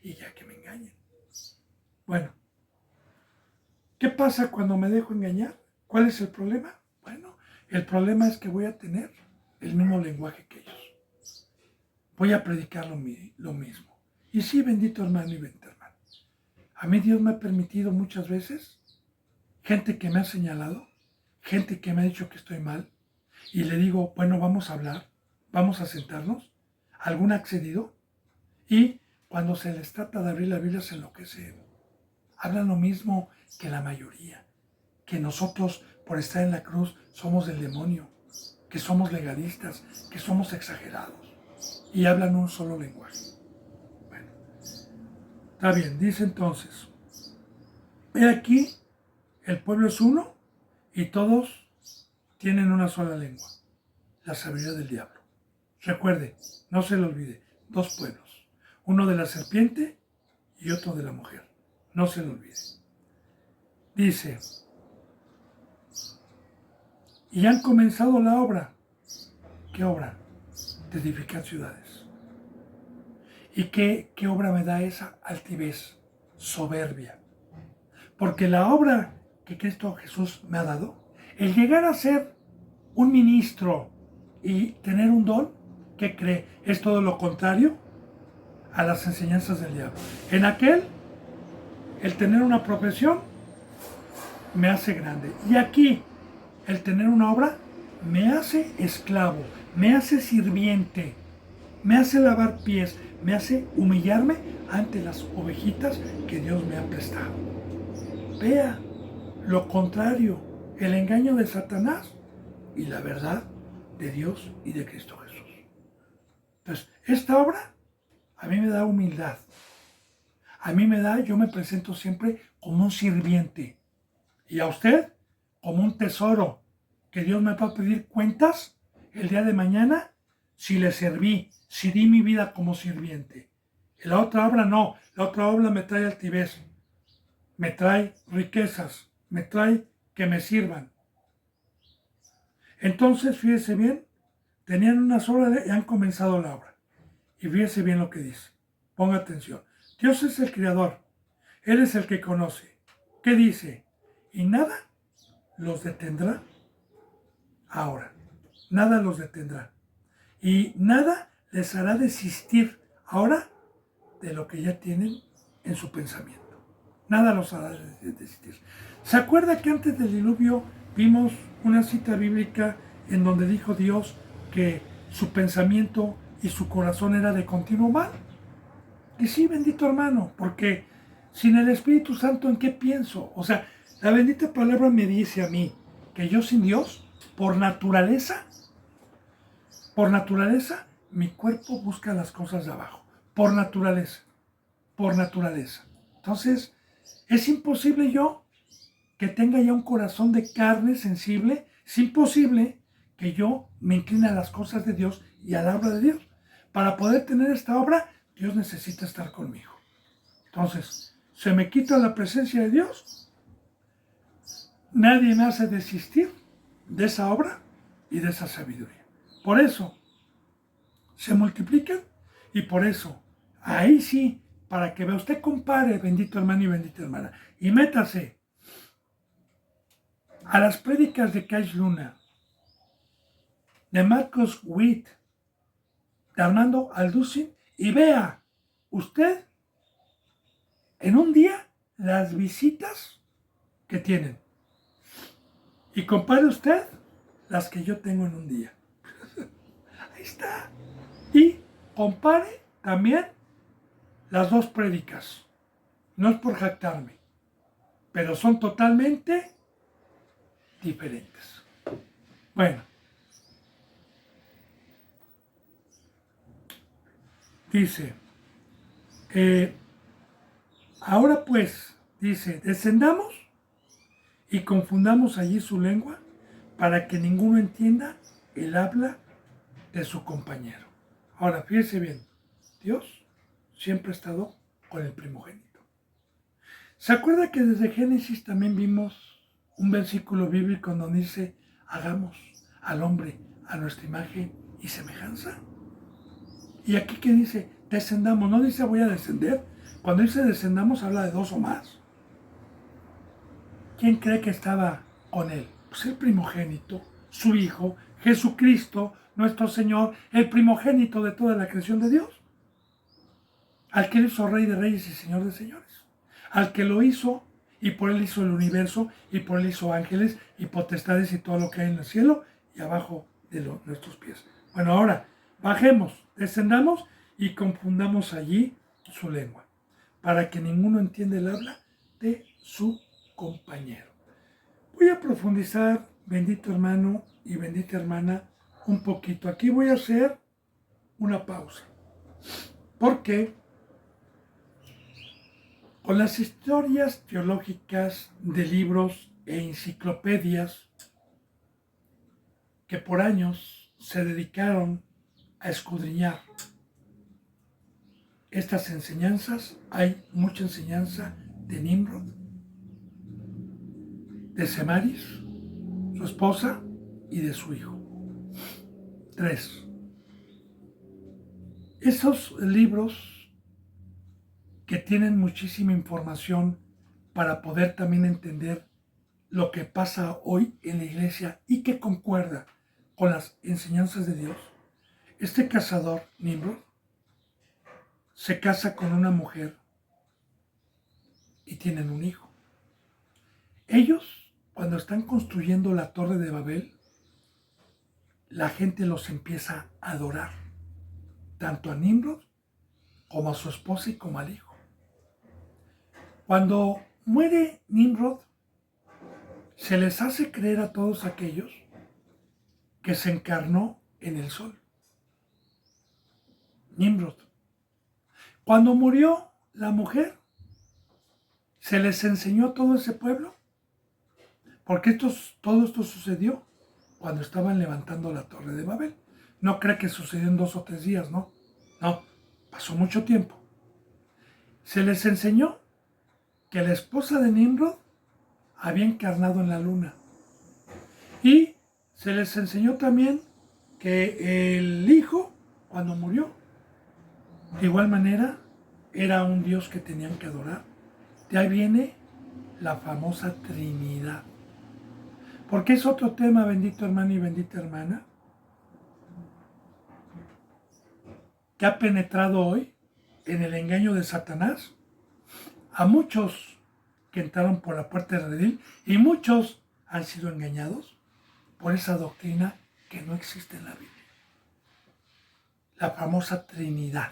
y ya que me engañen. Bueno, ¿qué pasa cuando me dejo engañar? ¿Cuál es el problema? Bueno, el problema es que voy a tener el mismo lenguaje que ellos. Voy a predicar lo mismo. Y sí, bendito hermano y bendita hermana. A mí Dios me ha permitido muchas veces gente que me ha señalado, gente que me ha dicho que estoy mal, y le digo, bueno, vamos a hablar, vamos a sentarnos. ¿Algún ha accedido? Y cuando se les trata de abrir la Biblia se enloquecen. Hablan lo mismo que la mayoría, que nosotros por estar en la cruz somos del demonio, que somos legalistas, que somos exagerados. Y hablan un solo lenguaje. Bueno, está bien, dice entonces, he aquí, el pueblo es uno y todos tienen una sola lengua, la sabiduría del diablo. Recuerde, no se le olvide, dos pueblos, uno de la serpiente y otro de la mujer. No se le olvide. Dice, y han comenzado la obra. ¿Qué obra? De edificar ciudades. ¿Y qué obra me da esa altivez? Soberbia. Porque la obra que Cristo Jesús me ha dado, el llegar a ser un ministro y tener un don, ¿qué cree? Es todo lo contrario a las enseñanzas del diablo. En aquel, el tener una profesión me hace grande. Y aquí, el tener una obra me hace esclavo, me hace sirviente, me hace lavar pies, me hace humillarme ante las ovejitas que Dios me ha prestado. Vea lo contrario, el engaño de Satanás y la verdad de Dios y de Cristo Jesús. Entonces, esta obra a mí me da humildad. A mí me da, yo me presento siempre como un sirviente. Y a usted, como un tesoro, que Dios me va a pedir cuentas el día de mañana si le serví, si di mi vida como sirviente. Y la otra obra no, la otra obra me trae altivez, me trae riquezas, me trae que me sirvan. Entonces, fíjese bien, tenían una sola y han comenzado la obra. Y fíjese bien lo que dice, ponga atención. Dios es el creador, Él es el que conoce. ¿Qué dice? Y nada los detendrá ahora. Nada los detendrá. Y nada les hará desistir ahora de lo que ya tienen en su pensamiento. Nada los hará desistir. ¿Se acuerda que antes del diluvio vimos una cita bíblica en donde dijo Dios que su pensamiento y su corazón era de continuo mal. Y sí, bendito hermano, porque sin el Espíritu Santo, ¿en qué pienso? O sea, la bendita palabra me dice a mí que yo sin Dios, por naturaleza, mi cuerpo busca las cosas de abajo. Por naturaleza, por naturaleza. Entonces, es imposible yo que tenga ya un corazón de carne sensible. Es imposible que yo me incline a las cosas de Dios y a la obra de Dios. Para poder tener esta obra, Dios necesita estar conmigo. Entonces, se me quita la presencia de Dios, nadie me hace desistir de esa obra y de esa sabiduría. Por eso, se multiplican y por eso, ahí sí, para que vea usted, compare, bendito hermano y bendita hermana, y métase a las prédicas de Cash Luna, de Marcos Witt, de Armando Alducin, y vea usted en un día las visitas que tienen. Y compare usted las que yo tengo en un día. Ahí está. Y compare también las dos prédicas. No es por jactarme, pero son totalmente diferentes. Bueno, dice, ahora pues, dice, descendamos y confundamos allí su lengua para que ninguno entienda el habla de su compañero. Ahora, fíjese bien, Dios siempre ha estado con el primogénito. ¿Se acuerda que desde Génesis también vimos un versículo bíblico donde dice, hagamos al hombre a nuestra imagen y semejanza? Y aquí que dice, descendamos, no dice voy a descender. Cuando dice descendamos habla de dos o más. ¿Quién cree que estaba con él? Pues el primogénito, su Hijo, Jesucristo, nuestro Señor, el primogénito de toda la creación de Dios. Al que él hizo Rey de Reyes y Señor de Señores. Al que lo hizo, y por él hizo el universo, y por él hizo ángeles, y potestades, y todo lo que hay en el cielo, y abajo de nuestros pies. Bueno, ahora, bajemos, descendamos, y confundamos allí su lengua, para que ninguno entienda el habla de su compañero. Voy a profundizar, bendito hermano y bendita hermana, un poquito. Aquí voy a hacer una pausa. Porque con las historias teológicas de libros e enciclopedias que por años se dedicaron a escudriñar estas enseñanzas, hay mucha enseñanza de Nimrod, de Semaris, su esposa, y de su hijo. 3. Esos libros que tienen muchísima información para poder también entender lo que pasa hoy en la iglesia y que concuerda con las enseñanzas de Dios. Este cazador, Nimrod, se casa con una mujer y tienen un hijo. Ellos, cuando están construyendo la Torre de Babel, la gente los empieza a adorar, tanto a Nimrod como a su esposa y como al hijo. Cuando muere Nimrod, se les hace creer a todos aquellos que se encarnó en el sol. Nimrod. Cuando murió la mujer, se les enseñó a todo ese pueblo, porque todo esto sucedió cuando estaban levantando la Torre de Babel. No cree que sucedió en 2 o 3 días, no. No, pasó mucho tiempo. Se les enseñó que la esposa de Nimrod había encarnado en la luna. Y se les enseñó también que el hijo, cuando murió, de igual manera, era un Dios que tenían que adorar. De ahí viene la famosa Trinidad. Porque es otro tema, bendito hermano y bendita hermana, que ha penetrado hoy en el engaño de Satanás a muchos que entraron por la puerta del redil, y muchos han sido engañados por esa doctrina que no existe en la Biblia. La famosa Trinidad.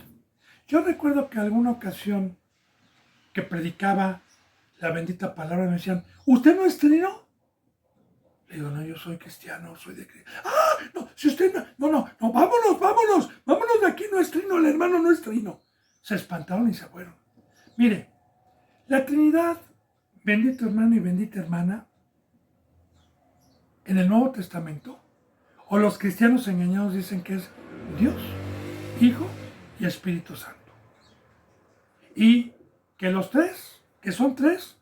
Yo recuerdo que alguna ocasión que predicaba la bendita palabra me decían, ¿usted no es trino? Le digo, no, yo soy cristiano, soy de Cristo. ¡Ah! No, si usted no, vámonos de aquí, no es trino, el hermano no es trino. Se espantaron y se fueron. Mire, la Trinidad, bendito hermano y bendita hermana, en el Nuevo Testamento, o los cristianos engañados dicen que es Dios, Hijo y Espíritu Santo. Y que los tres, que son tres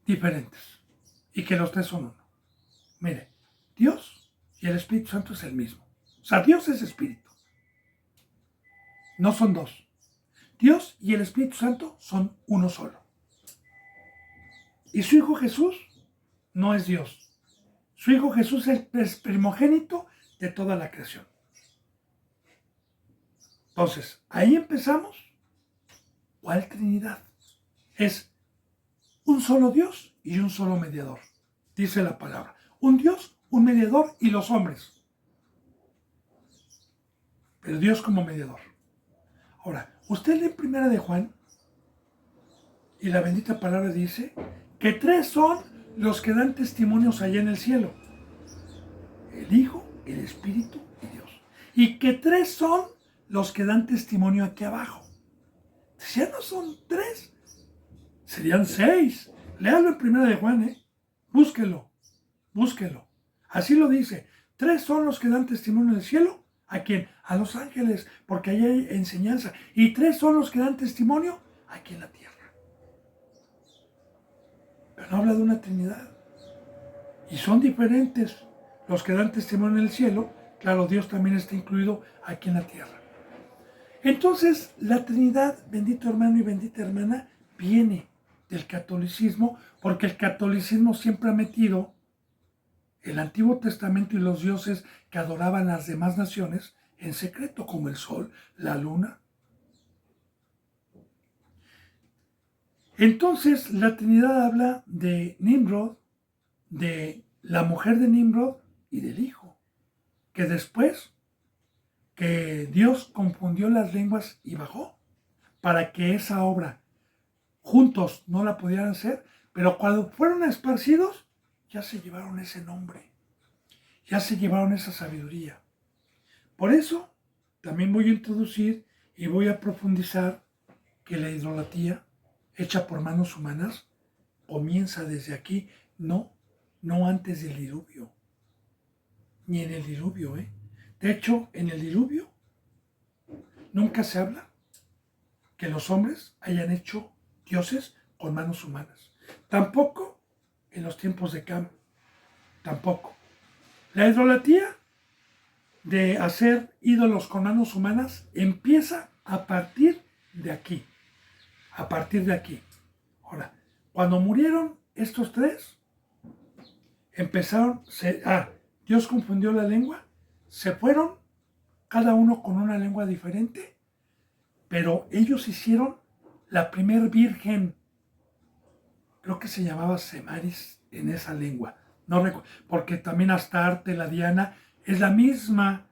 diferentes, y que los tres son uno. Mire, Dios y el Espíritu Santo es el mismo. O sea, Dios es Espíritu. No son dos. Dios y el Espíritu Santo son uno solo. Y su Hijo Jesús no es Dios. Su Hijo Jesús es primogénito de toda la creación. Entonces, ahí empezamos. ¿Cuál Trinidad? Es un solo Dios y un solo mediador. Dice la palabra. Un Dios, un mediador y los hombres. Pero Dios como mediador. Ahora, usted lee Primera de Juan y la bendita palabra dice que tres son los que dan testimonios allá en el cielo. El Hijo, el Espíritu y Dios. Y que tres son los que dan testimonio aquí abajo. Si ya no son tres, serían seis. Léalo en Primera de Juan, Búsquelo. Así lo dice. Tres son los que dan testimonio en el cielo. ¿A quién? A los ángeles, porque ahí hay enseñanza. Y tres son los que dan testimonio aquí en la tierra. Pero no habla de una Trinidad. Y son diferentes los que dan testimonio en el cielo. Claro, Dios también está incluido aquí en la tierra. Entonces, la Trinidad, bendito hermano y bendita hermana, viene del catolicismo, porque el catolicismo siempre ha metido el Antiguo Testamento y los dioses que adoraban las demás naciones en secreto, como el sol, la luna. Entonces, la Trinidad habla de Nimrod, de la mujer de Nimrod y del hijo, que después que Dios confundió las lenguas y bajó para que esa obra juntos no la pudieran hacer, pero cuando fueron esparcidos, ya se llevaron ese nombre, ya se llevaron esa sabiduría. Por eso, también voy a introducir y voy a profundizar que la idolatría hecha por manos humanas comienza desde aquí, no antes del diluvio, ni en el diluvio, De hecho, en el diluvio nunca se habla que los hombres hayan hecho dioses con manos humanas. Tampoco en los tiempos de Cam. Tampoco. La idolatría de hacer ídolos con manos humanas empieza a partir de aquí. A partir de aquí. Ahora, cuando murieron estos tres, empezaron, Dios confundió la lengua, se fueron, cada uno con una lengua diferente, pero ellos hicieron la primer virgen, creo que se llamaba Semaris en esa lengua, no recuerdo, porque también Astarte, la Diana, es la misma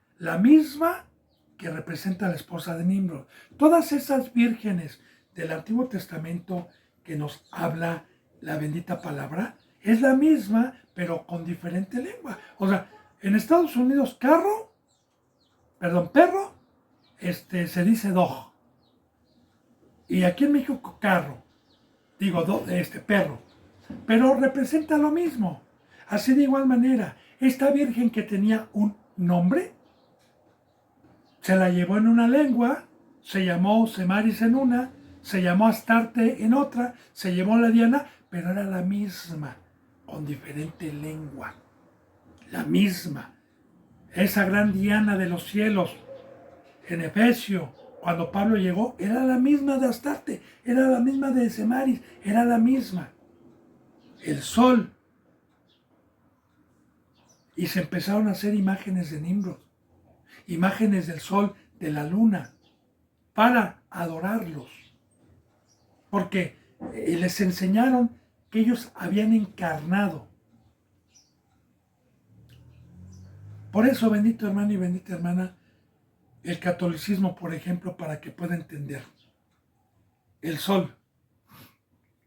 que representa a la esposa de Nimrod. Todas esas vírgenes del Antiguo Testamento que nos habla la bendita palabra, es la misma, pero con diferente lengua. O sea, en Estados Unidos perro, se dice dog. Y aquí en México carro. Perro. Pero representa lo mismo. Así de igual manera, esta virgen que tenía un nombre, se la llevó en una lengua, se llamó Semaris en una, se llamó Astarte en otra, se llamó la Diana, pero era la misma, con diferente lengua. La misma. Esa gran Diana de los cielos, en Efesio, cuando Pablo llegó, era la misma de Astarte, era la misma de Semaris, era la misma. El sol. Y se empezaron a hacer imágenes de Nimrod, imágenes del sol, de la luna, para adorarlos. Porque les enseñaron que ellos habían encarnado Por eso, bendito hermano y bendita hermana, el catolicismo, por ejemplo, para que pueda entender, el sol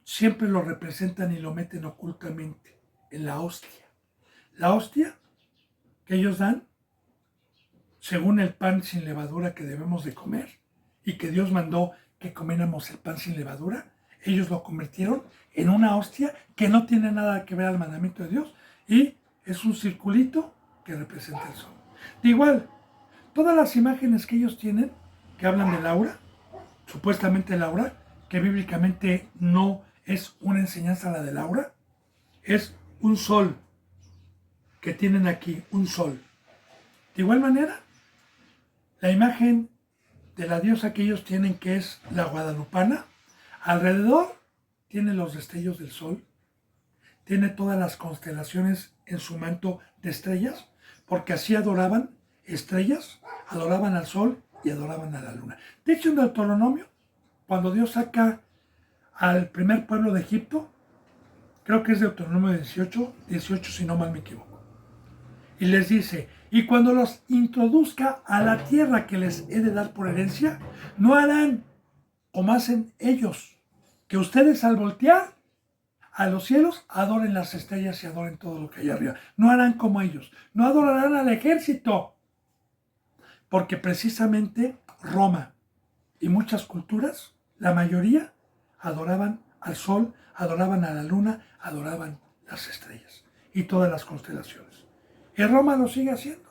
siempre lo representan y lo meten ocultamente en la hostia. La hostia que ellos dan, según el pan sin levadura que debemos de comer, y que Dios mandó que comiéramos el pan sin levadura, ellos lo convirtieron en una hostia que no tiene nada que ver al mandamiento de Dios, y es un circulito que representa el sol. De igual, todas las imágenes que ellos tienen, que hablan de Laura, supuestamente Laura, que bíblicamente no es una enseñanza la de Laura, es un sol que tienen aquí, un sol. De igual manera, la imagen de la diosa que ellos tienen, que es la guadalupana, alrededor tiene los destellos del sol, tiene todas las constelaciones en su manto de estrellas, porque así adoraban estrellas, adoraban al sol y adoraban a la luna. De hecho, en Deuteronomio, cuando Dios saca al primer pueblo de Egipto, creo que es Deuteronomio 18 si no mal me equivoco, y les dice: y cuando los introduzca a la tierra que les he de dar por herencia, no harán como hacen ellos, que ustedes al voltear a los cielos adoren las estrellas y adoren todo lo que hay arriba. No harán como ellos, no adorarán al ejército, porque precisamente Roma y muchas culturas, la mayoría, adoraban al sol, adoraban a la luna, adoraban las estrellas y todas las constelaciones. Y Roma lo sigue haciendo,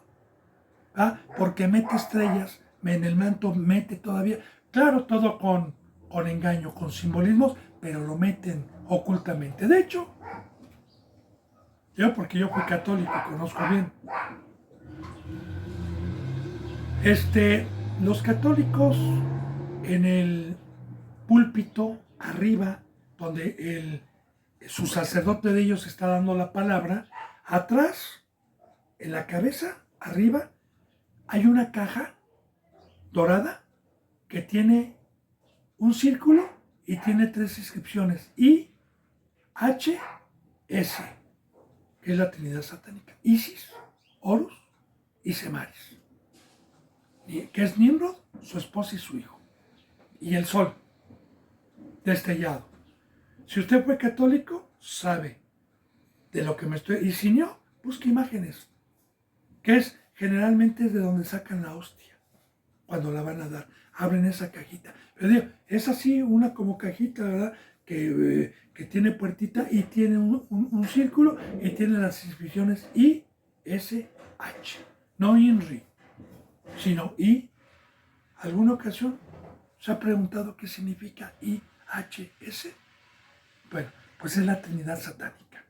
porque mete estrellas en el manto, mete todavía, claro, todo con engaño, con simbolismos, pero lo meten ocultamente. De hecho, porque yo fui católico, conozco bien, los católicos en el púlpito arriba, donde su sacerdote de ellos está dando la palabra, atrás, en la cabeza, arriba, hay una caja dorada que tiene un círculo y tiene 3 inscripciones: I, H, S, que es la Trinidad satánica: Isis, Horus y Semaris, que es Nimrod, su esposa y su hijo, y el sol destellado. Si usted fue católico, sabe de lo que me estoy... Y si no, busque imágenes, que es generalmente es de donde sacan la hostia, cuando la van a dar. Abren esa cajita. Pero digo, es así, una como cajita, ¿verdad? Que tiene puertita y tiene un círculo y tiene las inscripciones I, S, H. No INRI, sino I. ¿Alguna ocasión se ha preguntado qué significa IHS? Bueno, pues es la Trinidad satánica,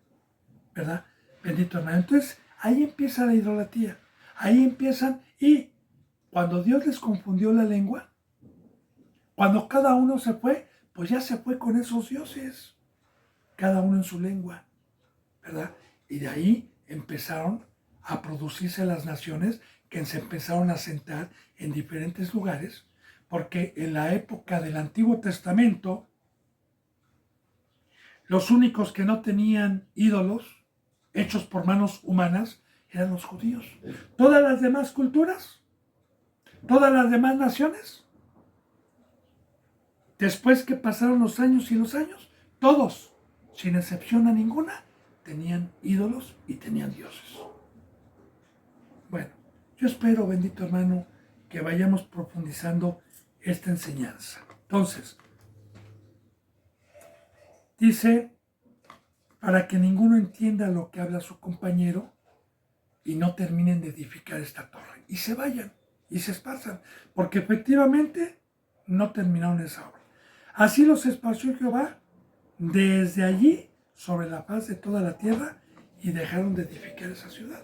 ¿verdad? Bendito hermano. Entonces, ahí empieza la idolatría. Ahí empiezan, y cuando Dios les confundió la lengua, cuando cada uno se fue, pues ya se fue con esos dioses, cada uno en su lengua, ¿verdad? Y de ahí empezaron a producirse las naciones que se empezaron a sentar en diferentes lugares, porque en la época del Antiguo Testamento, los únicos que no tenían ídolos hechos por manos humanas eran los judíos. Todas las demás culturas, todas las demás naciones, después que pasaron los años y los años, todos, sin excepción a ninguna, tenían ídolos y tenían dioses. Bueno, yo espero, bendito hermano, que vayamos profundizando esta enseñanza. Entonces, dice, para que ninguno entienda lo que habla su compañero y no terminen de edificar esta torre, y se vayan y se esparzan, porque efectivamente no terminaron esa obra. Así los esparció Jehová desde allí sobre la faz de toda la tierra, y dejaron de edificar esa ciudad.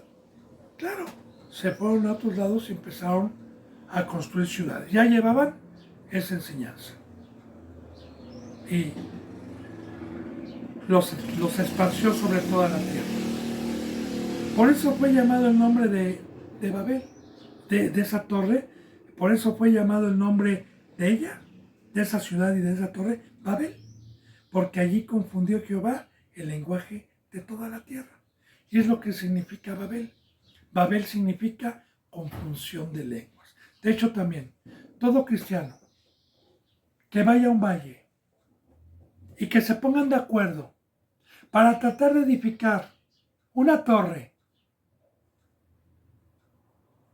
Claro, se fueron a otros lados y empezaron a construir ciudades. Ya llevaban esa enseñanza. Y los esparció sobre toda la tierra. Por eso fue llamado el nombre de Babel, de esa torre. Por eso fue llamado el nombre de ella, de esa ciudad y de esa torre, Babel. Porque allí confundió Jehová el lenguaje de toda la tierra. Y es lo que significa Babel. Babel significa confusión de lenguas. De hecho, también, todo cristiano que vaya a un valle y que se pongan de acuerdo para tratar de edificar una torre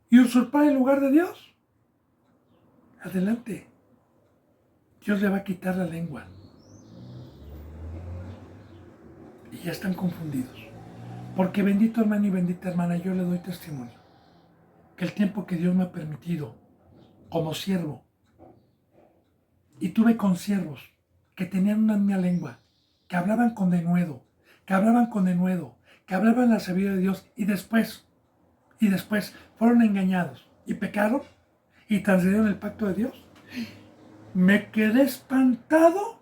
y usurpar el lugar de Dios, adelante. Dios le va a quitar la lengua. Y ya están confundidos. Porque bendito hermano y bendita hermana, yo le doy testimonio que el tiempo que Dios me ha permitido como siervo, y tuve consiervos que tenían una misma lengua, que hablaban con denuedo, que hablaban la sabiduría de Dios, y después fueron engañados y pecaron y transgredieron el pacto de Dios. Me quedé espantado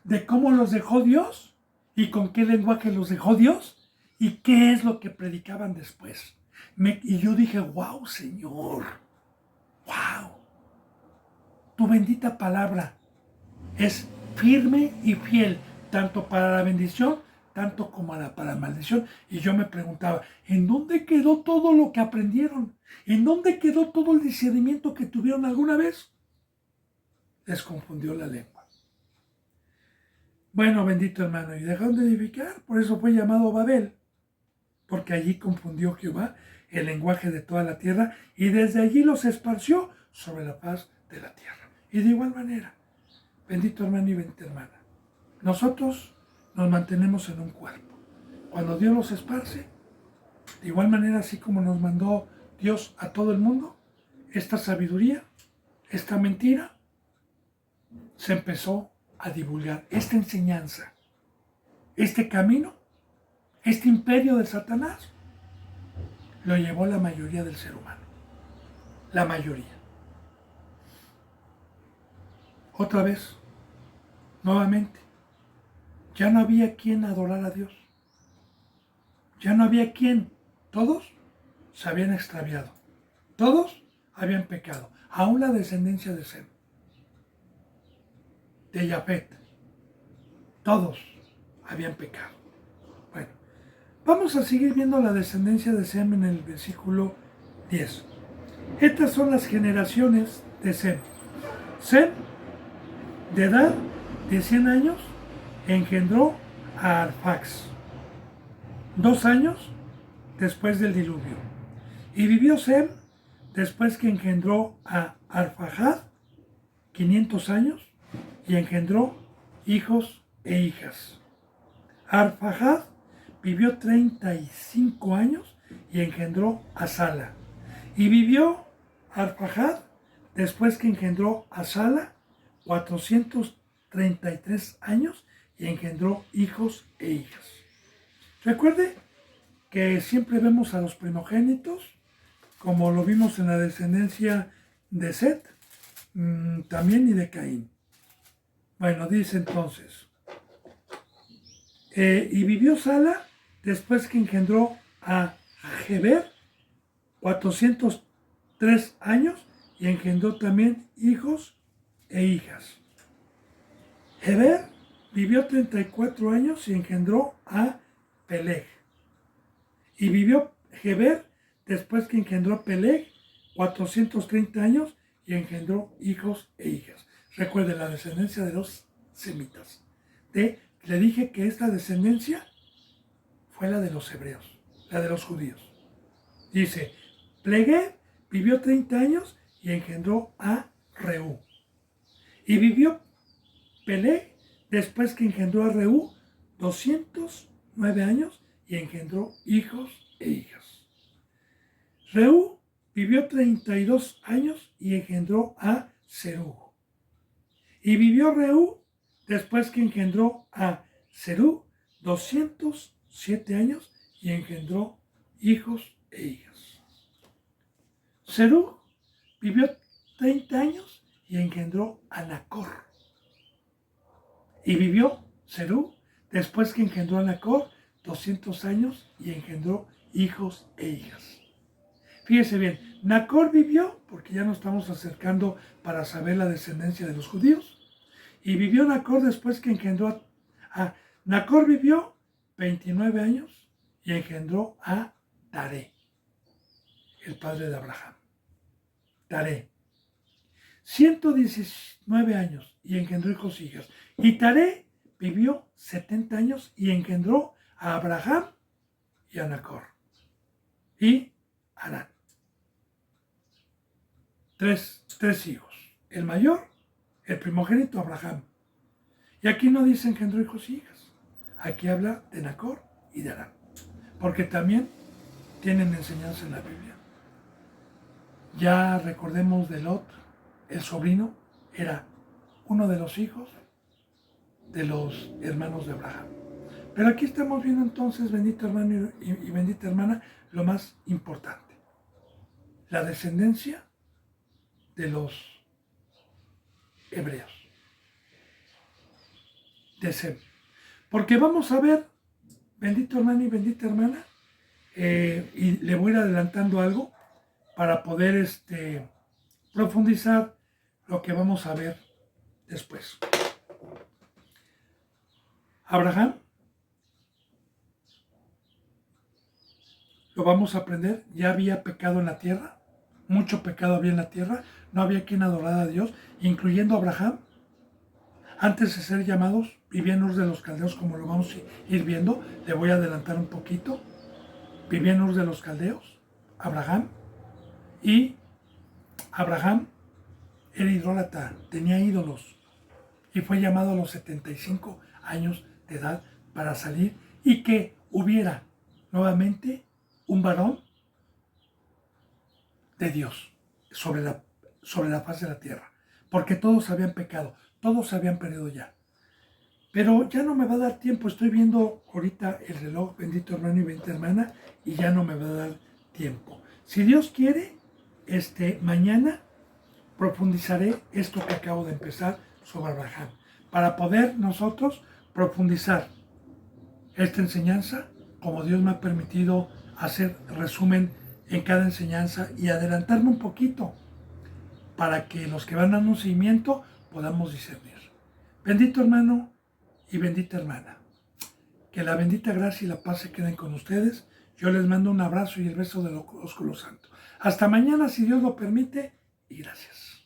de cómo los dejó Dios y con qué lenguaje los dejó Dios y qué es lo que predicaban después. Y yo dije, wow, Señor, wow, tu bendita palabra es firme y fiel, tanto para la bendición, tanto como para la maldición. Y yo me preguntaba, ¿en dónde quedó todo lo que aprendieron? ¿En dónde quedó todo el discernimiento que tuvieron alguna vez? Les confundió la lengua. Bueno, bendito hermano, y dejaron de edificar, por eso fue llamado Babel, porque allí confundió Jehová el lenguaje de toda la tierra, y desde allí los esparció sobre la faz de la tierra. Y de igual manera, bendito hermano y bendita hermana, nosotros nos mantenemos en un cuerpo. Cuando Dios los esparce, de igual manera, así como nos mandó Dios a todo el mundo, esta sabiduría, esta mentira, se empezó a divulgar. Esta enseñanza, este camino, este imperio de Satanás, lo llevó la mayoría del ser humano. La mayoría. Otra vez, nuevamente, ya no había quien adorar a Dios. Ya no había quien. Todos se habían extraviado. Todos habían pecado. Aún la descendencia de Sem, de Yafet. Todos habían pecado. Bueno, vamos a seguir viendo la descendencia de Sem en el versículo 10. Estas son las generaciones de Sem. Sem, de edad de 100 años, engendró a Arfax, 2 años después del diluvio. Y vivió Sem, después que engendró a Arfajad, 500 años, y engendró hijos e hijas. Arfajad vivió 35 años y engendró a Sala. Y vivió Arfajad, después que engendró a Sala, 433 años y engendró hijos e hijas. Recuerde que siempre vemos a los primogénitos, como lo vimos en la descendencia de Set, también y de Caín. Bueno, dice entonces, y vivió Sala después que engendró a Heber, 403 años, y engendró también hijos e hijas. Heber vivió 34 años y engendró a Peleg. Y vivió Heber después que engendró a Peleg 430 años y engendró hijos e hijas. Recuerde la descendencia de los semitas. Le dije que esta descendencia fue la de los hebreos, la de los judíos. Dice, Peleg vivió 30 años y engendró a Reú. Y vivió Peleg después que engendró a Reú 209 años y engendró hijos e hijas. Reú vivió 32 años y engendró a Serug. Y vivió Reú después que engendró a Serug 207 años y engendró hijos e hijas. Serug vivió 30 años y engendró a Nacor. Y vivió Serug después que engendró a Nacor 200 años y engendró hijos e hijas. Fíjese bien, Nacor vivió, porque ya nos estamos acercando para saber la descendencia de los judíos, y vivió Nacor después que engendró a Nacor vivió 29 años y engendró a Taré. el padre de Abraham. Taré, 119 años y engendró hijos y hijas. Y Taré vivió 70 años y engendró a Abraham y a Nacor y Harán. Tres hijos. El mayor, el primogénito Abraham. Y aquí no dice engendró hijos y hijas. Aquí habla de Nacor y de Harán. Porque también tienen enseñanza en la Biblia. Ya recordemos de Lot, el sobrino, era uno de los hijos de los hermanos de Abraham. Pero aquí estamos viendo entonces, bendito hermano y bendita hermana, lo más importante. La descendencia de los hebreos. De Sem. Porque vamos a ver, bendito hermano y bendita hermana, y le voy a ir adelantando algo para poder profundizar lo que vamos a ver después. Abraham, lo vamos a aprender, ya había pecado en la tierra, mucho pecado había en la tierra, no había quien adorara a Dios, incluyendo a Abraham. Antes de ser llamados, vivía en Ur de los Caldeos, como lo vamos a ir viendo. Le voy a adelantar un poquito. Vivía en Ur de los Caldeos, Abraham, y Abraham era idólatra, tenía ídolos, y fue llamado a los 75 años de edad para salir y que hubiera nuevamente un varón de Dios sobre la faz de la tierra, porque todos habían pecado, todos se habían perdido ya. Pero ya no me va a dar tiempo, estoy viendo ahorita el reloj, bendito hermano y bendita hermana, y ya no me va a dar tiempo. Si Dios quiere, mañana profundizaré esto que acabo de empezar sobre Abraham, para poder nosotros profundizar esta enseñanza, como Dios me ha permitido hacer resumen en cada enseñanza y adelantarme un poquito, para que los que van dando un seguimiento podamos discernir. Bendito hermano y bendita hermana, que la bendita gracia y la paz se queden con ustedes. Yo les mando un abrazo y el beso del ósculo santo. Hasta mañana, si Dios lo permite, y gracias.